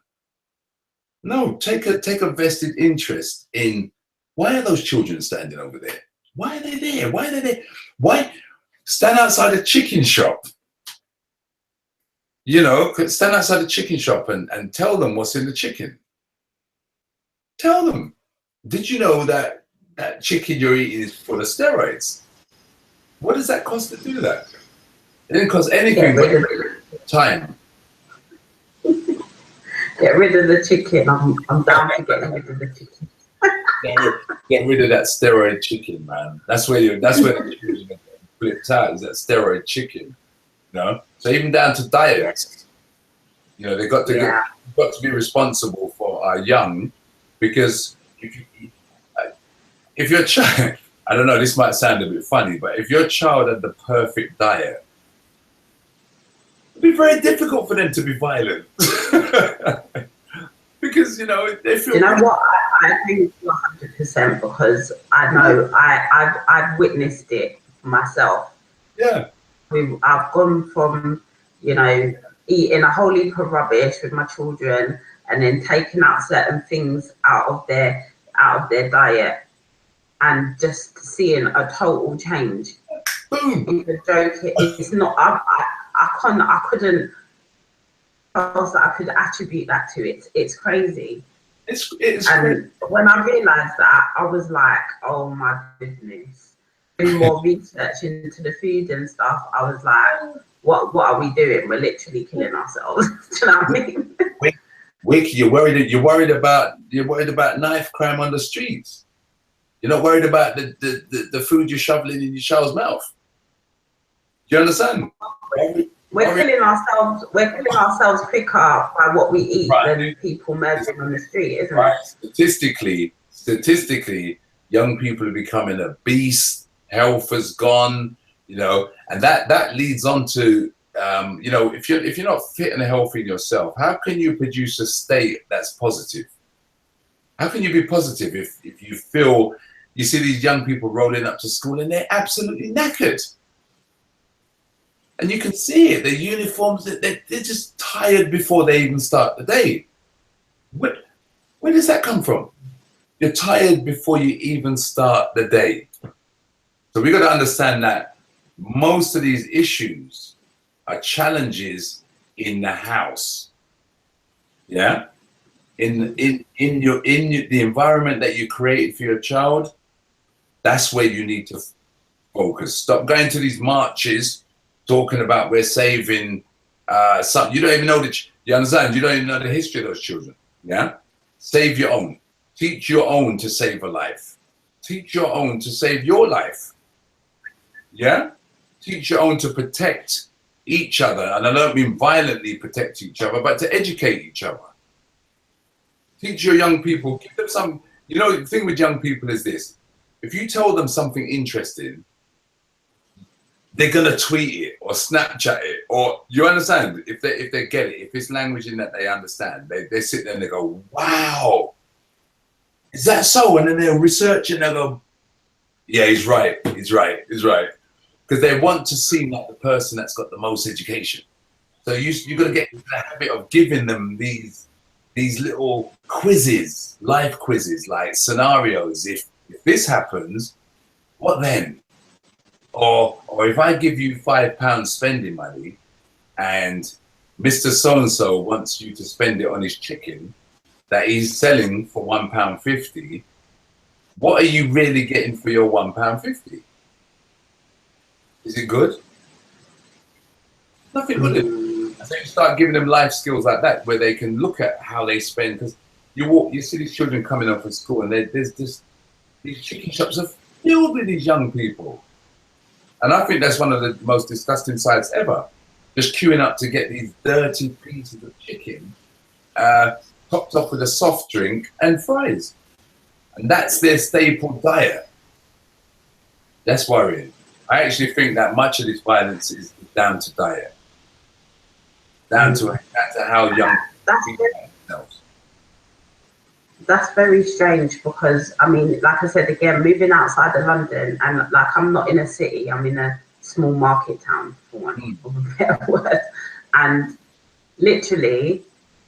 No, take a vested interest in, why are those children standing over there? Why are they there? Why are they there? Why stand outside a chicken shop? Stand outside a chicken shop and tell them what's in the chicken. Tell them. Did you know that chicken you're eating is full of steroids? What does that cost to do that? It didn't cost anything but time. Get rid of the chicken. I'm down to getting rid of the chicken. Get rid of that steroid chicken, man. That's where the children are flipped out, is that steroid chicken. So even down to diets, they've got to be responsible for our young, because if your child, I don't know, this might sound a bit funny, but if your child had the perfect diet, it'd be very difficult for them to be violent. Because, they feel... what? I think 100%, because I know I've witnessed it myself. Yeah. I've gone from, eating a whole heap of rubbish with my children and then taking out certain things out of their diet and just seeing a total change. Boom. It's a joke. It's not. I couldn't. Else that I could attribute that to it. It's crazy. It's and crazy. When I realised that, I was like, oh my goodness. Doing more research into the food and stuff, I was like, what are we doing? We're literally killing ourselves. Do you know what I mean? Wiki, you're worried about knife crime on the streets. You're not worried about the food you're shoveling in your child's mouth. Do you understand? We're killing ourselves. We're killing ourselves quicker by what we eat than people murdering on the street, isn't it? Statistically, young people are becoming obese. Health has gone, and that leads on to, if you're not fit and healthy yourself, how can you produce a state that's positive? How can you be positive if you feel, you see these young people rolling up to school and they're absolutely knackered? And you can see it, their uniforms, they're just tired before they even start the day. Where does that come from? You're tired before you even start the day. So we got to understand that most of these issues are challenges in the house. Yeah, in the environment that you created for your child. That's where you need to focus. Stop going to these marches talking about we're saving some. You don't even know you understand? You don't even know the history of those children. Yeah, save your own. Teach your own to save a life. Teach your own to save your life. Yeah, teach your own to protect each other, and I don't mean violently protect each other, but to educate each other. Teach your young people, give them some, you know, the thing with young people is this: if you tell them something interesting, they're gonna tweet it or Snapchat it, or you understand, if they get it, if it's language in that they understand, they sit there and they go, wow, is that so? And then they'll research it and they'll go, yeah, he's right, he's right, he's right. Because they want to seem like the person that's got the most education. So you've got to get into the habit of giving them these little quizzes, life quizzes, like scenarios. If this happens, what then? Or if I give you £5 spending money and Mr. So-and-so wants you to spend it on his chicken that he's selling for £1.50, what are you really getting for your £1.50? Is it good? Nothing good. So you start giving them life skills like that, where they can look at how they spend. Because you see these children coming up from school, and there's just these chicken shops are filled with these young people. And I think that's one of the most disgusting sights ever. Just queuing up to get these dirty pieces of chicken, topped off with a soft drink and fries. And that's their staple diet. That's worrying. I actually think that much of this violence is down to diet. Down to how young people are themselves. That's very strange, because I mean, like I said again, moving outside of London, and like I'm not in a city, I'm in a small market town, for one of a better word. And literally,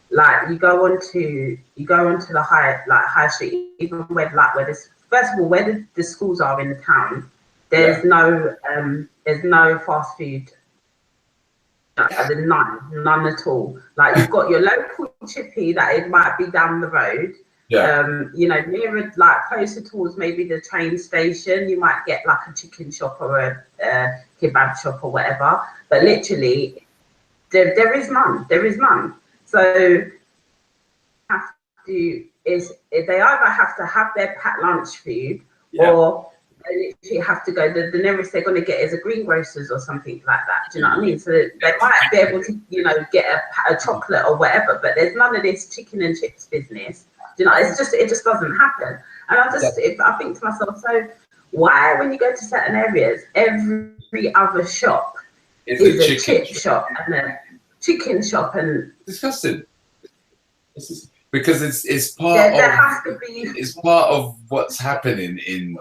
like you go onto the high street, even where this, first of all, where the schools are in the town, there's no fast food. None at all. Like you've got your local chippy that it might be down the road. You know, nearer, like closer towards maybe the train station, you might get like a chicken shop or a kebab shop or whatever. But literally, there is none. There is none. So they either have to have their packed lunch food, or they literally have to go, the nearest they're going to get is a greengrocers or something like that. Do you know what I mean? So they might be able to, you know, get a chocolate or whatever, but there's none of this chicken and chips business. Do you know, it just doesn't happen. And I think to myself, so why, when you go to certain areas, every other shop is a chip shop and a chicken shop? And disgusting. Because it's part it's part of what's happening in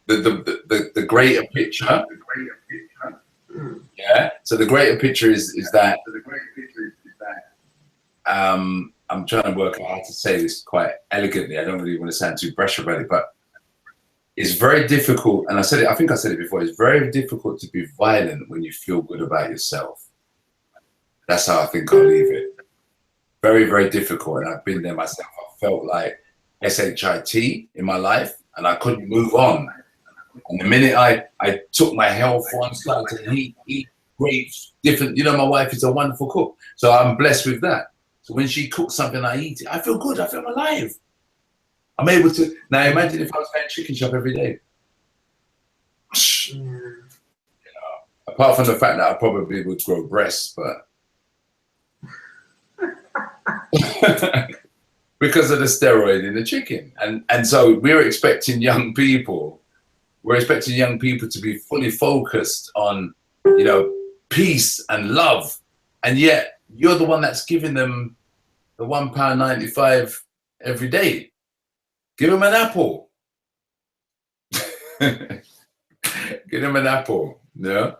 the greater picture. Yeah. So the greater picture is that I'm trying to work out how to say this quite elegantly. I don't really want to sound too brash about it, but it's very difficult. And I think I said it before. It's very difficult to be violent when you feel good about yourself. That's how I think I'll leave it. Very, very difficult. And I've been there myself. I felt like SHIT in my life, and I couldn't move on. And the minute I took my health on, started to eat great, different, you know, my wife is a wonderful cook. So I'm blessed with that. So when she cooks something, I eat it. I feel good. I feel alive. I'm able to. Now imagine if I was going chicken shop every day. You know, apart from the fact that I probably would grow breasts, but because of the steroid in the chicken. And so we're expecting young people to be fully focused on, you know, peace and love. And yet you're the one that's giving them the £1.95 every day. Give them an apple. Give them an apple, you know?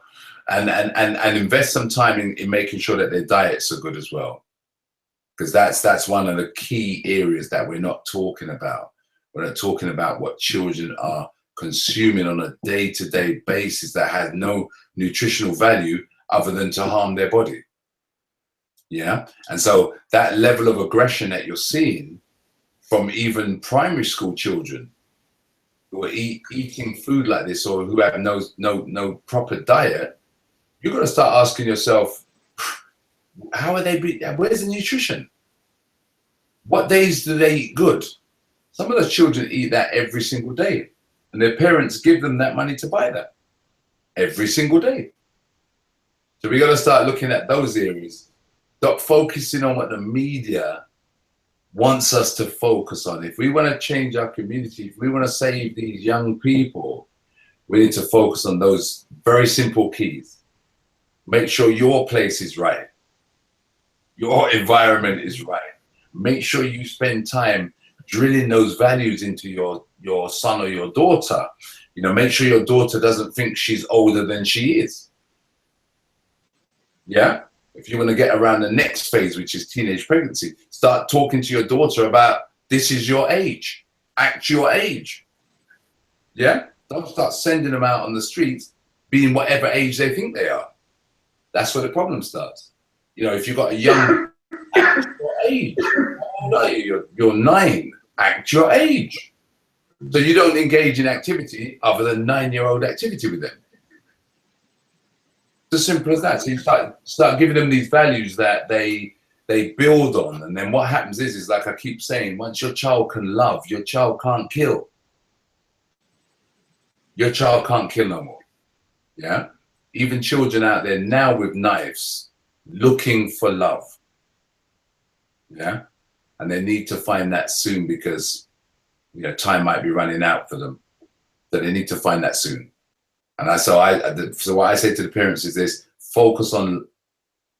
And invest some time in making sure that their diets are good as well. Because that's one of the key areas that we're not talking about. We're not talking about what children are consuming on a day-to-day basis that has no nutritional value other than to harm their body. Yeah. And so that level of aggression that you're seeing from even primary school children who are eating food like this, or who have no proper diet, you've got to start asking yourself, how are they? Where's the nutrition? What days do they eat good? Some of those children eat that every single day, and their parents give them that money to buy that every single day. So we got to start looking at those areas. Stop focusing on what the media wants us to focus on. If we want to change our community, if we want to save these young people, we need to focus on those very simple keys. Make sure your place is right. Your environment is right. Make sure you spend time drilling those values into your son or your daughter. You know, make sure your daughter doesn't think she's older than she is. Yeah? If you want to get around the next phase, which is teenage pregnancy, start talking to your daughter about, this is your age. Act your age. Yeah? Don't start sending them out on the streets being whatever age they think they are. That's where the problem starts. You know, if you've got a young, act your age. How old are you? You're 9. Act your age. So you don't engage in activity other than 9-year-old activity with them. It's as simple as that. So you start giving them these values that they build on, and then what happens is like I keep saying, once your child can love, your child can't kill. Your child can't kill no more. Yeah? Even children out there now with knives looking for love. Yeah? And they need to find that soon because, you know, time might be running out for them. So they need to find that soon. And so what I say to the parents is this: focus on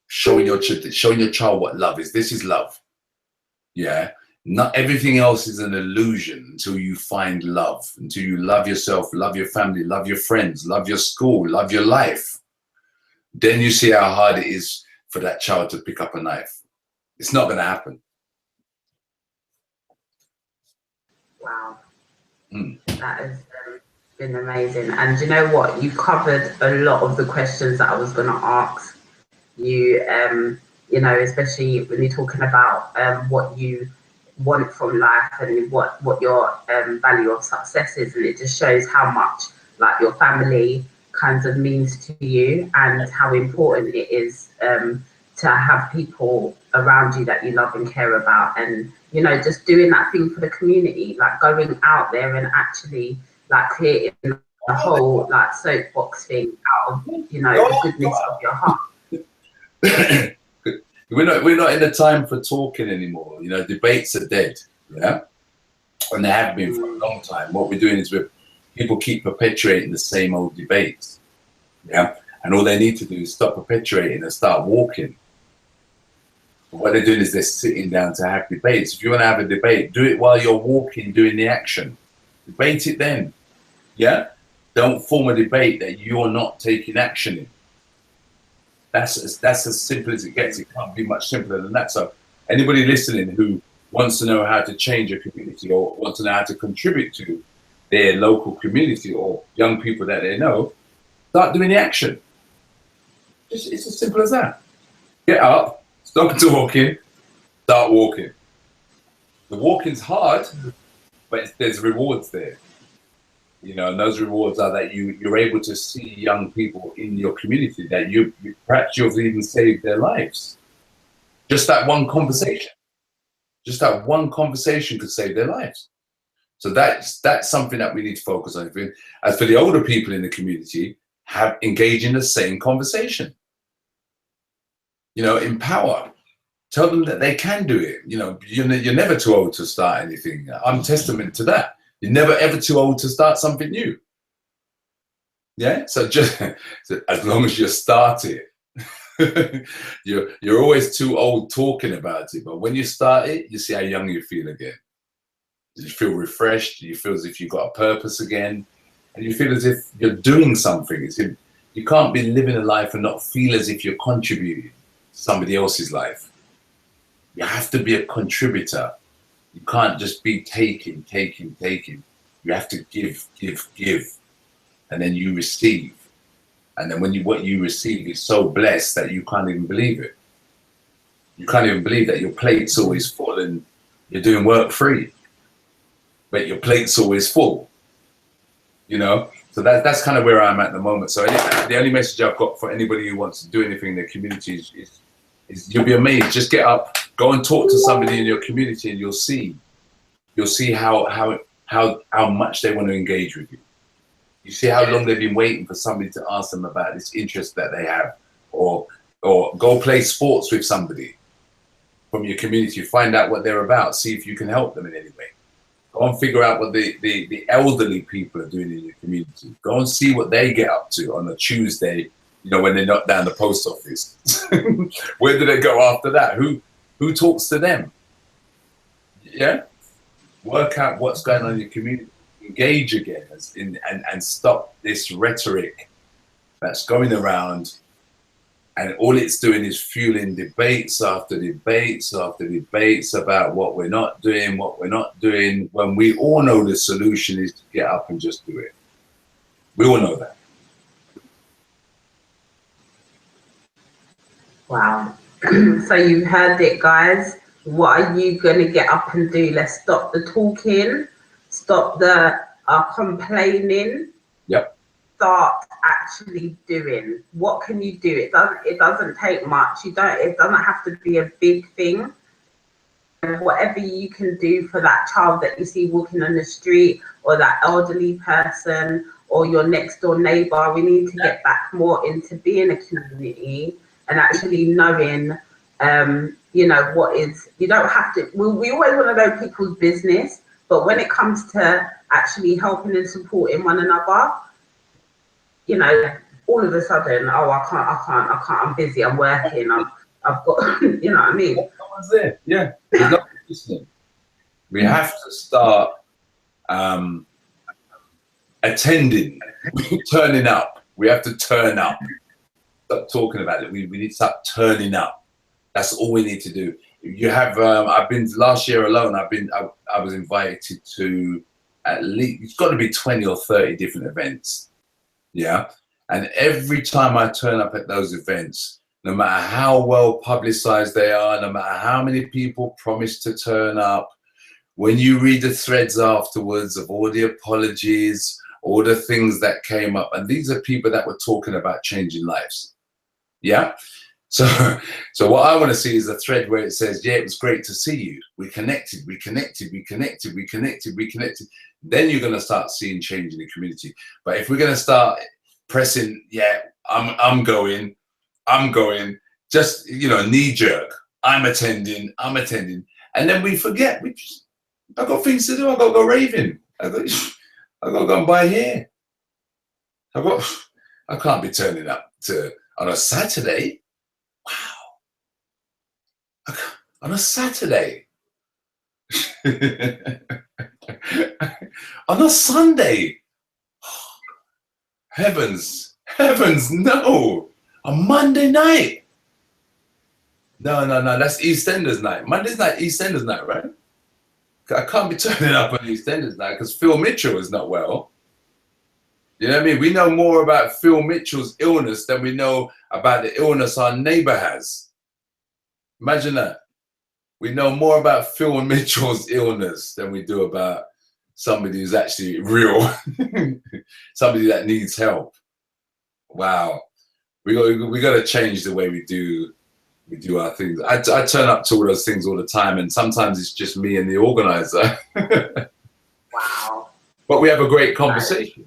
showing your child what love is. This is love. Yeah. Not everything else is an illusion until you find love, until you love yourself, love your family, love your friends, love your school, love your life. Then you see how hard it is for that child to pick up a knife. It's not going to happen. Wow. That has been amazing. And you know what? You covered a lot of the questions that I was going to ask you, you know, especially when you're talking about what you want from life and what your value of success is. And it just shows how much like your family kind of means to you and how important it is to have people around you that you love and care about, and you know, just doing that thing for the community, like going out there and actually like creating the whole like soapbox thing out of, you know, the goodness of your heart. We're not in the time for talking anymore. You know, debates are dead. Yeah, and they have been for a long time. What we're doing is people keep perpetuating the same old debates. Yeah, and all they need to do is stop perpetuating and start walking. What they're doing is they're sitting down to have debates. If you want to have a debate, do it while you're walking, doing the action. Debate it then. Yeah? Don't form a debate that you're not taking action in. That's as simple as it gets. It can't be much simpler than that. So anybody listening who wants to know how to change a community or wants to know how to contribute to their local community or young people that they know, start doing the action. It's as simple as that. Get up. Stop talking, start walking. The walking's hard, but there's rewards there. You know, and those rewards are that you're able to see young people in your community that perhaps you've even saved their lives. Just that one conversation. Just that one conversation could save their lives. So that's something that we need to focus on. As for the older people in the community, engage in the same conversation. You know, empower. Tell them that they can do it. You know, you're never too old to start anything. I'm testament to that. You're never ever too old to start something new. Yeah. So just as long as you start it, you're always too old talking about it. But when you start it, you see how young you feel again. You feel refreshed. You feel as if you've got a purpose again, and you feel as if you're doing something. You can't be living a life and not feel as if you're contributing somebody else's life. You have to be a contributor. You can't just be taking. You have to give, and then you receive. And then what you receive is so blessed that you can't even believe it. You can't even believe that your plate's always full and you're doing work free, but your plate's always full, you know? So that's kind of where I'm at the moment. So the only message I've got for anybody who wants to do anything in their community is you'll be amazed. Just get up, go and talk to somebody in your community, and you'll see how much they want to engage with you. You see how long they've been waiting for somebody to ask them about this interest that they have, or go play sports with somebody from your community, find out what they're about, see if you can help them in any way. Go and figure out what the elderly people are doing in your community. Go and see what they get up to on a Tuesday, you know, when they knock down the post office. Where do they go after that? Who talks to them? Yeah? Work out what's going on in your community. Engage again and stop this rhetoric that's going around, and all it's doing is fueling debates after debates after debates about what we're not doing, when we all know the solution is to get up and just do it. We all know that. Wow. So you've heard it, guys. What are you going to get up and do? Let's stop the talking, stop the complaining. Yep. Start actually doing. What can you do? It doesn't take much. It doesn't have to be a big thing. And whatever you can do for that child that you see walking on the street, or that elderly person, or your next door neighbor, we need to get back more into being a community and actually knowing, you know, what is, you don't have to, we always want to know people's business, but when it comes to actually helping and supporting one another, you know, all of a sudden, oh, I can't, I'm busy, I'm working, I've got, you know what I mean? Someone's there, yeah. There's no listening. We have to start attending, turning up. We have to turn up. Stop talking about it. We need to start turning up. That's all we need to do. You have, I've been, last year alone, I was invited to at least, it's got to be 20 or 30 different events. Yeah. And every time I turn up at those events, no matter how well publicized they are, no matter how many people promise to turn up, when you read the threads afterwards of all the apologies, all the things that came up, and these are people that were talking about changing lives. Yeah. So what I want to see is a thread where it says, yeah, it was great to see you. We connected. Then you're going to start seeing change in the community. But if we're going to start pressing, yeah, I'm going, just, you know, knee jerk, I'm attending. And then we forget, I've got things to do. I've got to go raving. I've got to go and buy hair. I can't be turning up on a Saturday. Wow. On a Saturday. On a Sunday. Heavens, no. On Monday night. No, that's EastEnders night. Monday's night, EastEnders night, right? I can't be turning up on EastEnders night because Phil Mitchell is not well. You know what I mean? We know more about Phil Mitchell's illness than we know about the illness our neighbor has. Imagine that. We know more about Phil Mitchell's illness than we do about somebody who's actually real, somebody that needs help. Wow. We got to change the way we do our things. I turn up to all those things all the time, and sometimes it's just me and the organizer. Wow. But we have a great conversation.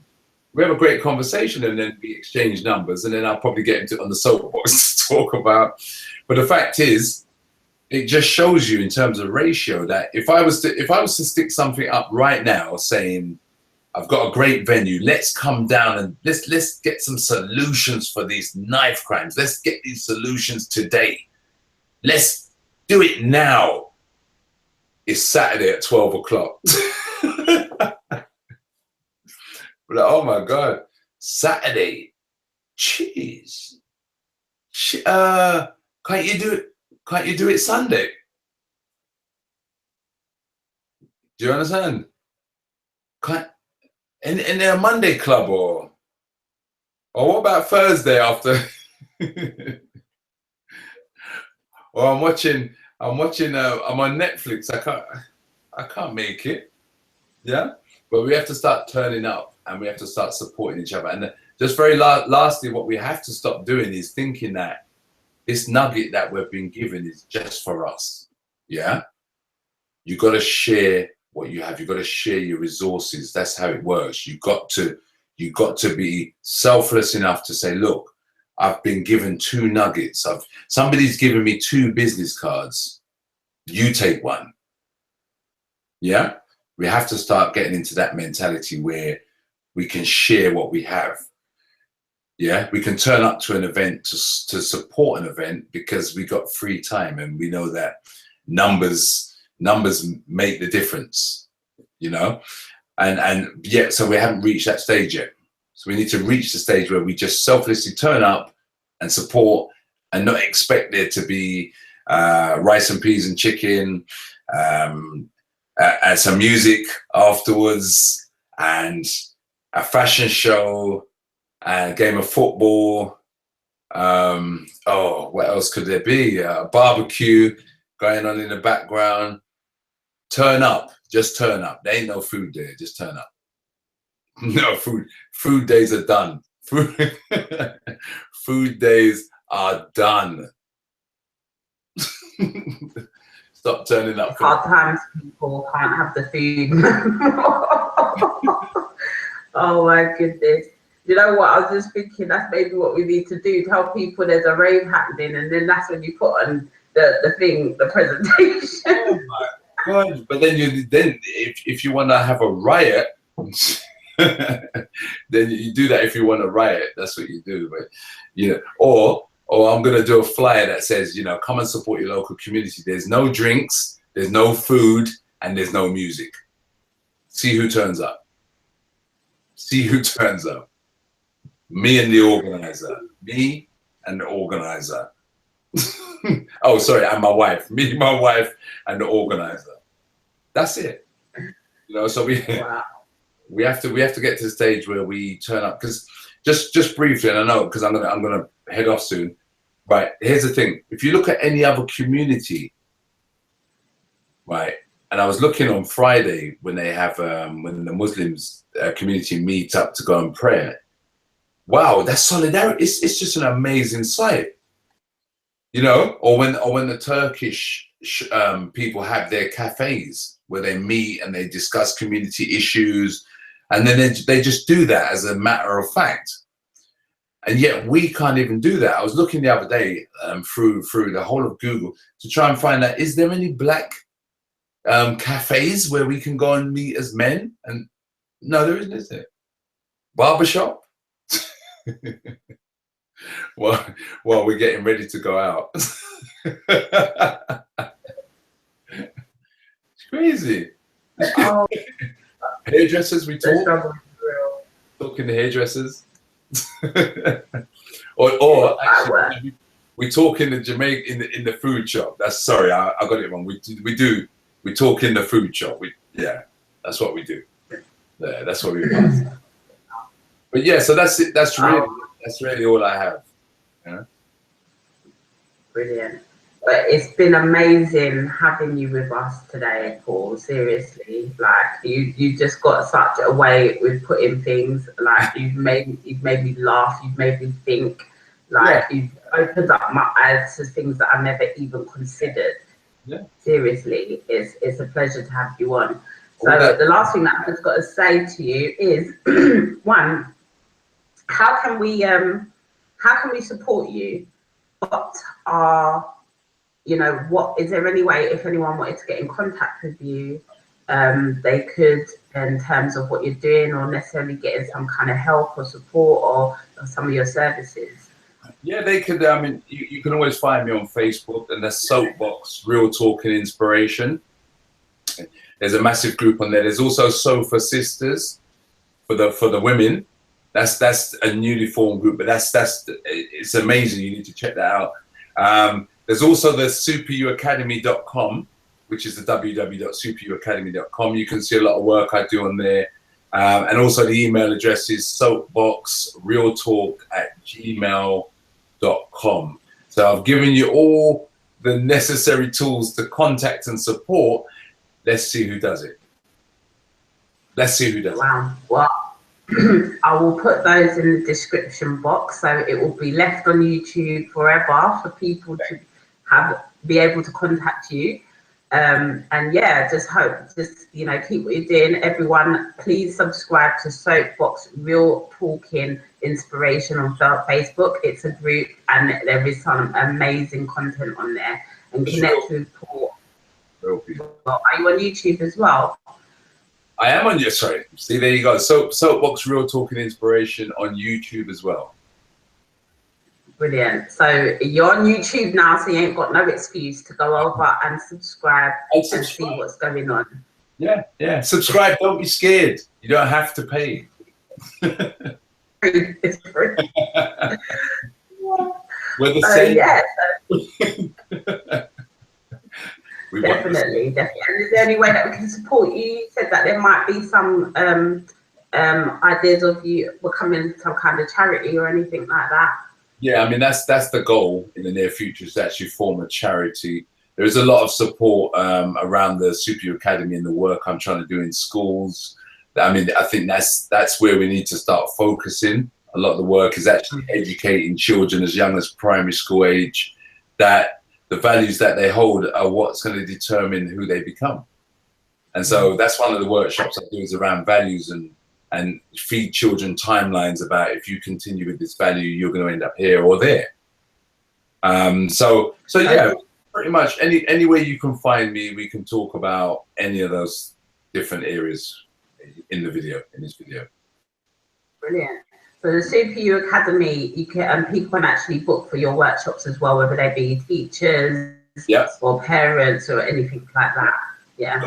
And then we exchange numbers, and then I'll probably get into on the soapbox to talk about. But the fact is, it just shows you in terms of ratio that if I was to stick something up right now saying, I've got a great venue, let's come down and let's get some solutions for these knife crimes. Let's get these solutions today. Let's do it now. It's Saturday at 12 o'clock. Like, oh my God, Saturday. Jeez. Can't you do it Sunday? Do you understand? In their Monday club, or what about Thursday after? Or I'm on Netflix. I can't make it. Yeah, but we have to start turning up, and we have to start supporting each other. And just very lastly, what we have to stop doing is thinking that this nugget that we've been given is just for us. Yeah, you got to share what you have. You got to share your resources. That's how it works. You got to be selfless enough to say, look, I've been given 2 nuggets. Somebody's given me 2 business cards. You take one. Yeah, we have to start getting into that mentality where we can share what we have. Yeah, we can turn up to an event to support an event because we got free time, and we know that numbers make the difference. You know, and yet, so we haven't reached that stage yet. So we need to reach the stage where we just selflessly turn up and support, and not expect there to be rice and peas and chicken, and some music afterwards, and a fashion show, and a game of football. What else could there be? A barbecue going on in the background. Turn up, just turn up. There ain't no food there, just turn up. No food. Food days are done. Food days are done. Stop turning up. Hard times, people can't have the food. Oh my goodness. You know what? I was just thinking that's maybe what we need to do. Tell people there's a rave happening, and then that's when you put on the presentation. Oh my God. But then if you want to have a riot, then you do that. If you want to riot, that's what you do. But or I'm gonna do a flyer that says, come and support your local community. There's no drinks, there's no food, and there's no music. See who turns up. See who turns up. Me and the organizer. Me and the organizer. Oh, sorry, and my wife. Me, my wife, and the organizer. That's it. So Wow. we have to get to the stage where we turn up. Because just briefly, and I know because I'm gonna head off soon. Right, here's the thing. If you look at any other community, right, and I was looking on Friday when they have when the Muslims community meet up to go and pray. Wow, that's solidarity. It's just an amazing sight. Or when the Turkish people have their cafes where they meet and they discuss community issues, and then they just do that as a matter of fact. And yet we can't even do that. I was looking the other day through the whole of Google to try and find out, is there any black cafes where we can go and meet as men? And no, there isn't, is there? Barbershop? Well, we're getting ready to go out. It's crazy. Oh, Hairdressers, we talking to hairdressers. or actually, we talk in the Jamaica in the food shop. That's sorry, I got it wrong. We talk in the food shop. That's what we do. Yeah, that's what we do. But yeah, so that's it. That's really all I have. Yeah. Brilliant. But it's been amazing having you with us today, Paul. Seriously, like you just got such a way with putting things. Like you've made me laugh. You've made me think. Like you've opened up my eyes to things that I never even considered. Yeah. Seriously, it's a pleasure to have you on. So the last thing that I've just got to say to you is, one, how can we support you? What is there any way, if anyone wanted to get in contact with you, they could, in terms of what you're doing, or necessarily getting some kind of help or support or some of your services? Yeah, they could. I mean, you can always find me on Facebook, and there's Soapbox, Real Talk and Inspiration. There's a massive group on there. There's also Sofa Sisters for the women. That's a newly formed group, but it's amazing. You need to check that out. There's also the superuacademy.com, which is the www.superuacademy.com. You can see a lot of work I do on there. And also the email address is soapboxrealtalk@gmail.com. So I've given you all the necessary tools to contact and support. Let's see who does it. Let's see who does it. Wow. Well, I will put those in the description box, so it will be left on YouTube forever for people to be able to contact you. And yeah, just you know, keep what you're doing. Everyone, please subscribe to Soapbox Real Talking Inspiration on Facebook. It's a group, and there is some amazing content on there. And connect with Paul. Are you on YouTube as well? I am on your, sorry. See, there you go. Soapbox Real Talking Inspiration on YouTube as well. Brilliant. So you're on YouTube now, so you ain't got no excuse to go over and subscribe and see what's going on. Yeah, yeah. Subscribe. Don't be scared. You don't have to pay. It's free. We're the same. Yeah. Definitely. And is there any way that we can support you? You said that there might be some ideas of you becoming some kind of charity or anything like that. Yeah, I mean, that's the goal in the near future, is to actually form a charity. There is a lot of support around the Super U Academy and the work I'm trying to do in schools. I mean, I think that's where we need to start focusing. A lot of the work is actually educating children as young as primary school age, that the values that they hold are what's going to determine who they become. And so that's one of the workshops I do, is around values, and feed children timelines about, if you continue with this value, you're going to end up here or there. So yeah, pretty much any way you can find me, we can talk about any of those different areas in this video. Brilliant. So the Super U Academy, you can people can actually book for your workshops as well, whether they be teachers or parents or anything like that. Yeah.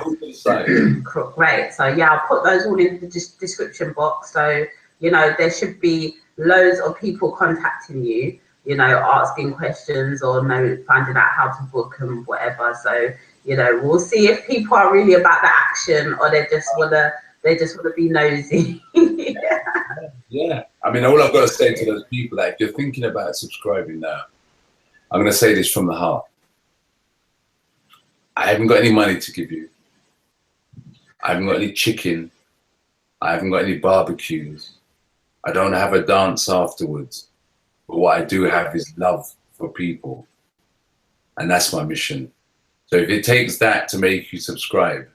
Great. So yeah, I'll put those all in the description box. So, you know, there should be loads of people contacting you, you know, asking questions or finding out how to book and whatever. So, you know, we'll see if people are really about the action, or they just wanna be nosy. Yeah. I mean, all I've got to say to those people, that if you're thinking about subscribing now, I'm going to say this from the heart. I haven't got any money to give you. I haven't got any chicken. I haven't got any barbecues. I don't have a dance afterwards. But what I do have is love for people. And that's my mission. So if it takes that to make you subscribe,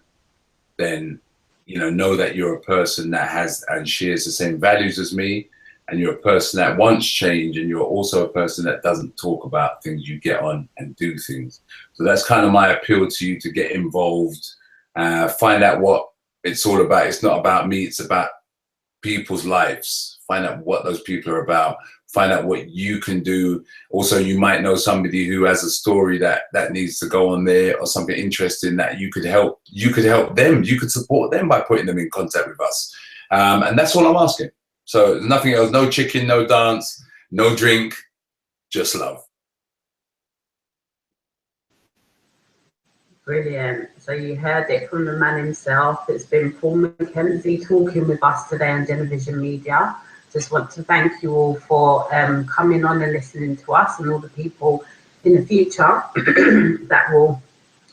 then, you know that you're a person that has and shares the same values as me, and you're a person that wants change, and you're also a person that doesn't talk about things. You get on and do things. So that's kind of my appeal to you, to get involved, find out what it's all about. It's not about me, it's about people's lives. Find out what those people are about. Find out what you can do. Also, you might know somebody who has a story that needs to go on there, or something interesting that you could help. You could help them. You could support them by putting them in contact with us. And that's all I'm asking. So there's nothing else. No chicken, no dance, no drink, just love. Brilliant. So you heard it from the man himself. It's been Paul McKenzie talking with us today on Genovision Media. Just want to thank you all for coming on and listening to us, and all the people in the future that will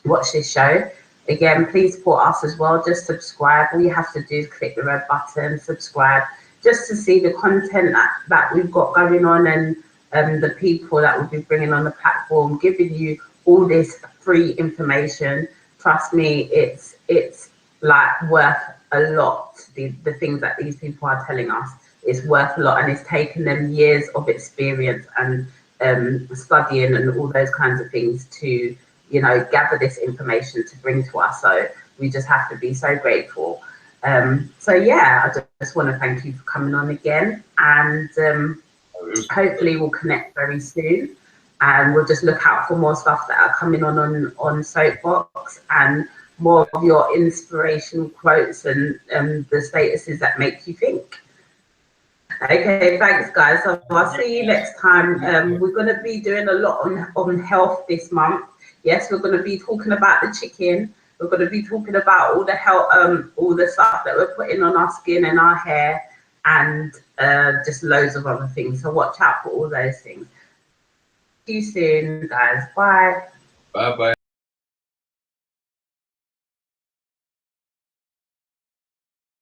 watch this show. Again, please support us as well. Just subscribe. All you have to do is click the red button, subscribe, just to see the content that we've got going on, and the people that we'll be bringing on the platform, giving you all this free information. Trust me, it's like worth a lot. The things that these people are telling us is worth a lot, and it's taken them years of experience and studying and all those kinds of things to, you know, gather this information to bring to us. So we just have to be so grateful. So yeah, I just want to thank you for coming on again, and hopefully we'll connect very soon, and we'll just look out for more stuff that are coming on Soapbox, and more of your inspirational quotes and the statuses that make you think. Okay, thanks guys. So I'll see you next time. We're going to be doing a lot on health this month. Yes, we're going to be talking about the chicken. We're going to be talking about all the health, all the stuff that we're putting on our skin and our hair, and just loads of other things. So watch out for all those things. See you soon, guys. Bye. Bye bye.